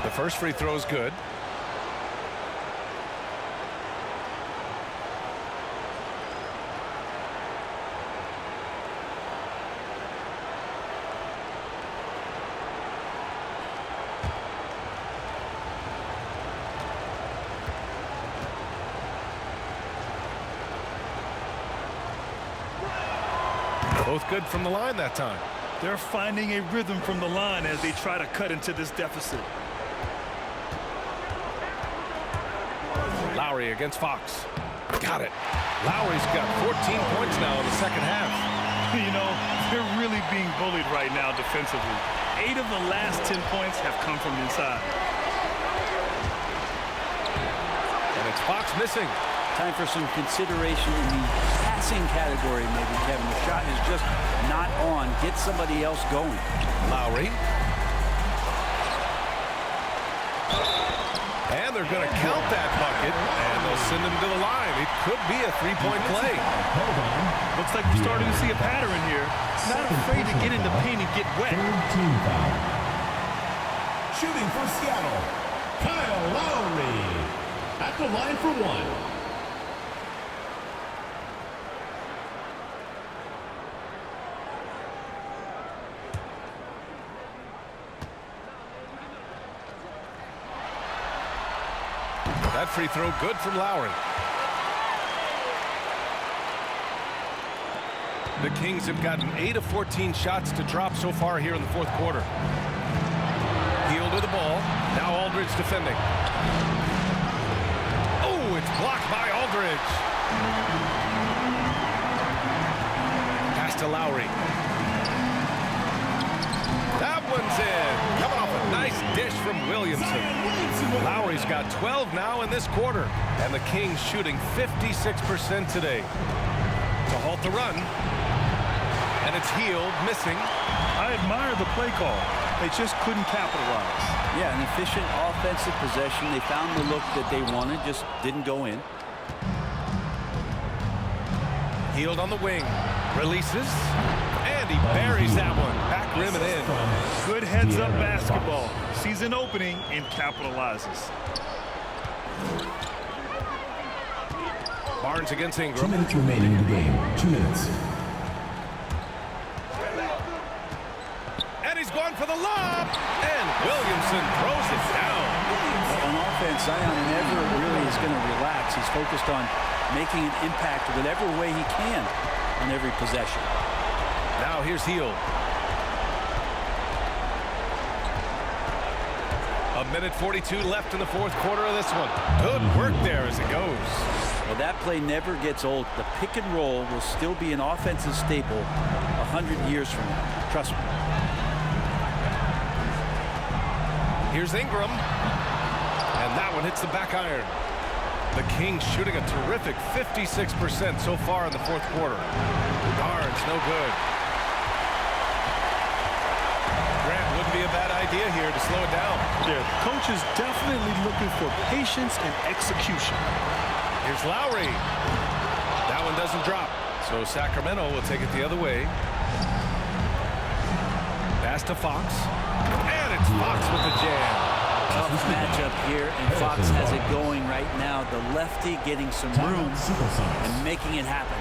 Speaker 2: The first free throw is good. Both good from the line that time.
Speaker 4: They're finding a rhythm from the line as they try to cut into this deficit.
Speaker 2: Lowry against Fox. Got it. Lowry's got 14 points now in the second half.
Speaker 4: You know, they're really being bullied right now defensively. 8 of the last 10 points have come from inside.
Speaker 2: And it's Fox missing.
Speaker 5: Time for some consideration in the passing category, maybe, Kevin. The shot is just not on. Get somebody else going.
Speaker 2: Lowry. And they're going to count that bucket, and they'll send him to the line. It could be a three-point play.
Speaker 4: Looks like we're starting to see a pattern here. Not afraid to get in the paint and get wet.
Speaker 6: Team foul. Shooting for Seattle, Kyle Lowry at the line for 1.
Speaker 2: That free throw good from Lowry. The Kings have gotten 8 of 14 shots to drop so far here in the fourth quarter. Hield with the ball. Now Aldridge defending. Oh, it's blocked by Aldridge. Pass to Lowry. That one's in. Coming off a nice dish from Williamson. Lowry's got 12 now in this quarter. And the Kings shooting 56% today. To halt the run. And it's Hield missing.
Speaker 4: I admire the play call. They just couldn't capitalize.
Speaker 5: Yeah, an efficient offensive possession. They found the look that they wanted, just didn't go in.
Speaker 2: Hield on the wing. Releases. And he buries that one. Back rim and in.
Speaker 4: Good heads-up basketball. Sees an opening and capitalizes.
Speaker 2: Barnes against Ingram.
Speaker 6: 2 minutes remaining in the game. 2 minutes.
Speaker 2: And he's going for the lob. And Williamson throws it down.
Speaker 5: On offense, Zion never really is going to relax. He's focused on making an impact whatever way he can on every possession.
Speaker 2: Now here's Hield. A minute 42 left in the fourth quarter of this one. Good work there as it goes.
Speaker 5: Well, that play never gets old. The pick and roll will still be an offensive staple 100 years from now. Trust me.
Speaker 2: Here's Ingram. And that one hits the back iron. The Kings shooting a terrific 56% so far in the fourth quarter. Barnes, no good. Grant, wouldn't be a bad idea here to slow it down.
Speaker 12: Yeah, coach is definitely looking for patience and execution.
Speaker 2: Here's Lowry. That one doesn't drop. So Sacramento will take it the other way. Pass to Fox. And it's Fox with the jam.
Speaker 5: Tough matchup here, and Fox has it going right now. The lefty getting some room and making it happen.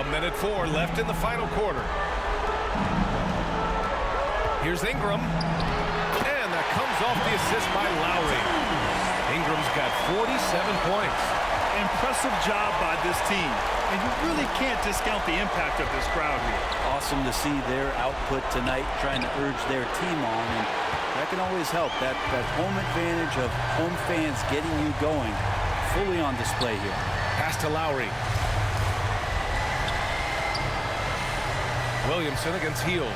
Speaker 2: Minute 4 left in the final quarter. Here's Ingram. And that comes off the assist by Lowry. Ingram's got 47 points.
Speaker 4: Impressive job by this team. And you really can't discount the impact of this crowd here.
Speaker 5: Awesome to see their output tonight, trying to urge their team on. And that can always help. That home advantage of home fans getting you going fully on display here.
Speaker 2: Pass to Lowry. Williamson against Hield.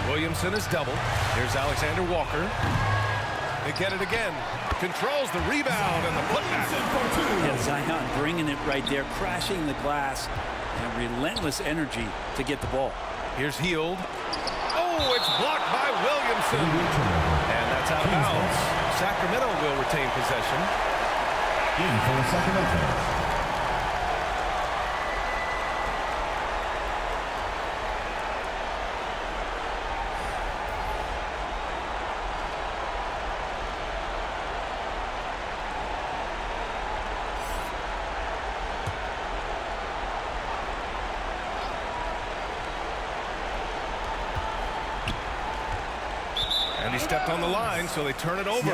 Speaker 2: Williamson is double. Here's Alexander Walker. They get it again. Controls the rebound and the putback.
Speaker 5: Yeah, Zion bringing it right there, crashing the glass, and relentless energy to get the ball.
Speaker 2: Here's Hield. Oh, it's blocked by Williamson. And that's out of bounds. Sacramento will retain possession.
Speaker 6: In for Sacramento.
Speaker 2: And he stepped on the line, so they turn it over.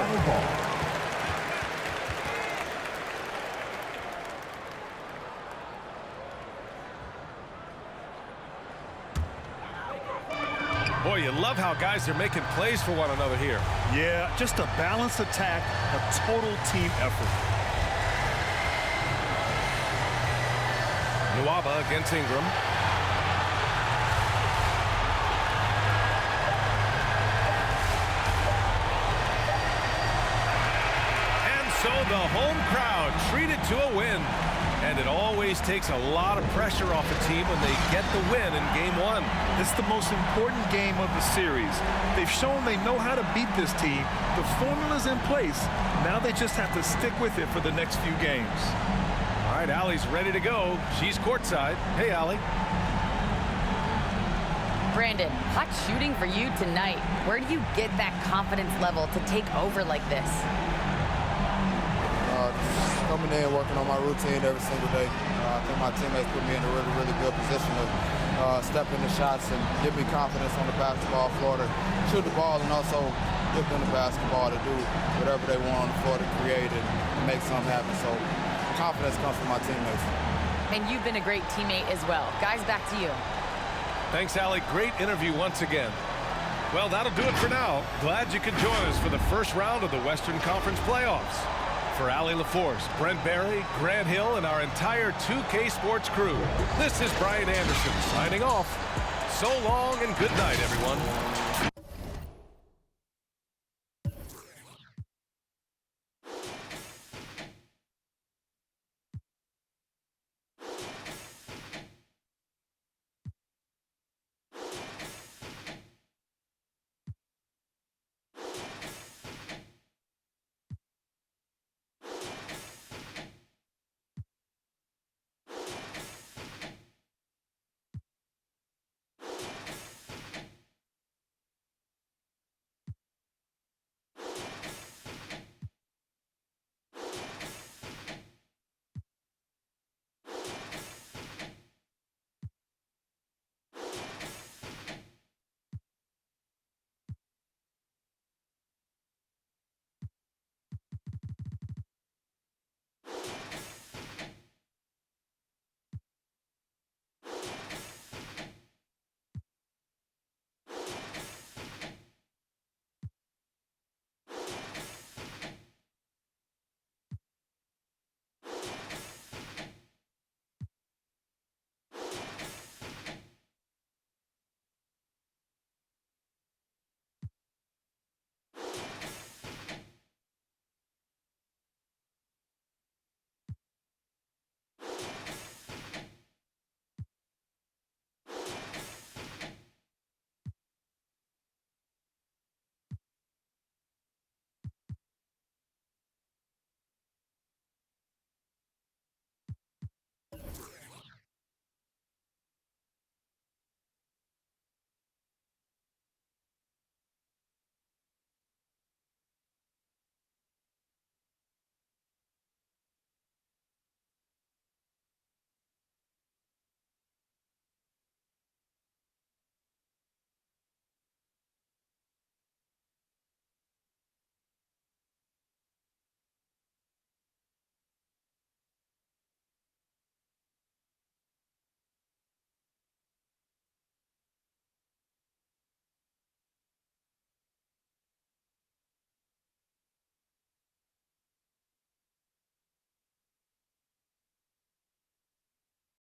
Speaker 2: Boy, you love how guys are making plays for one another here.
Speaker 4: Yeah, just a balanced attack, a total team effort.
Speaker 2: Nuaba against Ingram. So the home crowd treated to a win. And it always takes a lot of pressure off a team when they get the win in game 1.
Speaker 12: It's the most important game of the series. They've shown they know how to beat this team. The formula's in place. Now they just have to stick with it for the next few games.
Speaker 2: All right, Allie's ready to go. She's courtside. Hey, Allie.
Speaker 3: Brandon, hot shooting for you tonight. Where do you get that confidence level to take over like this?
Speaker 13: Coming in, working on my routine every single day. I think my teammates put me in a really, really good position to step into shots and give me confidence on the basketball floor to shoot the ball, and also give them the basketball to do whatever they want on the floor to create and make something happen. So confidence comes from my teammates.
Speaker 3: And you've been a great teammate as well. Guys, back to you.
Speaker 2: Thanks, Allie. Great interview once again. Well, that'll do it for now. Glad you could join us for the first round of the Western Conference playoffs. For Allie LaForce, Brent Barry, Grant Hill, and our entire 2K Sports crew, this is Brian Anderson signing off. So long and good night, everyone.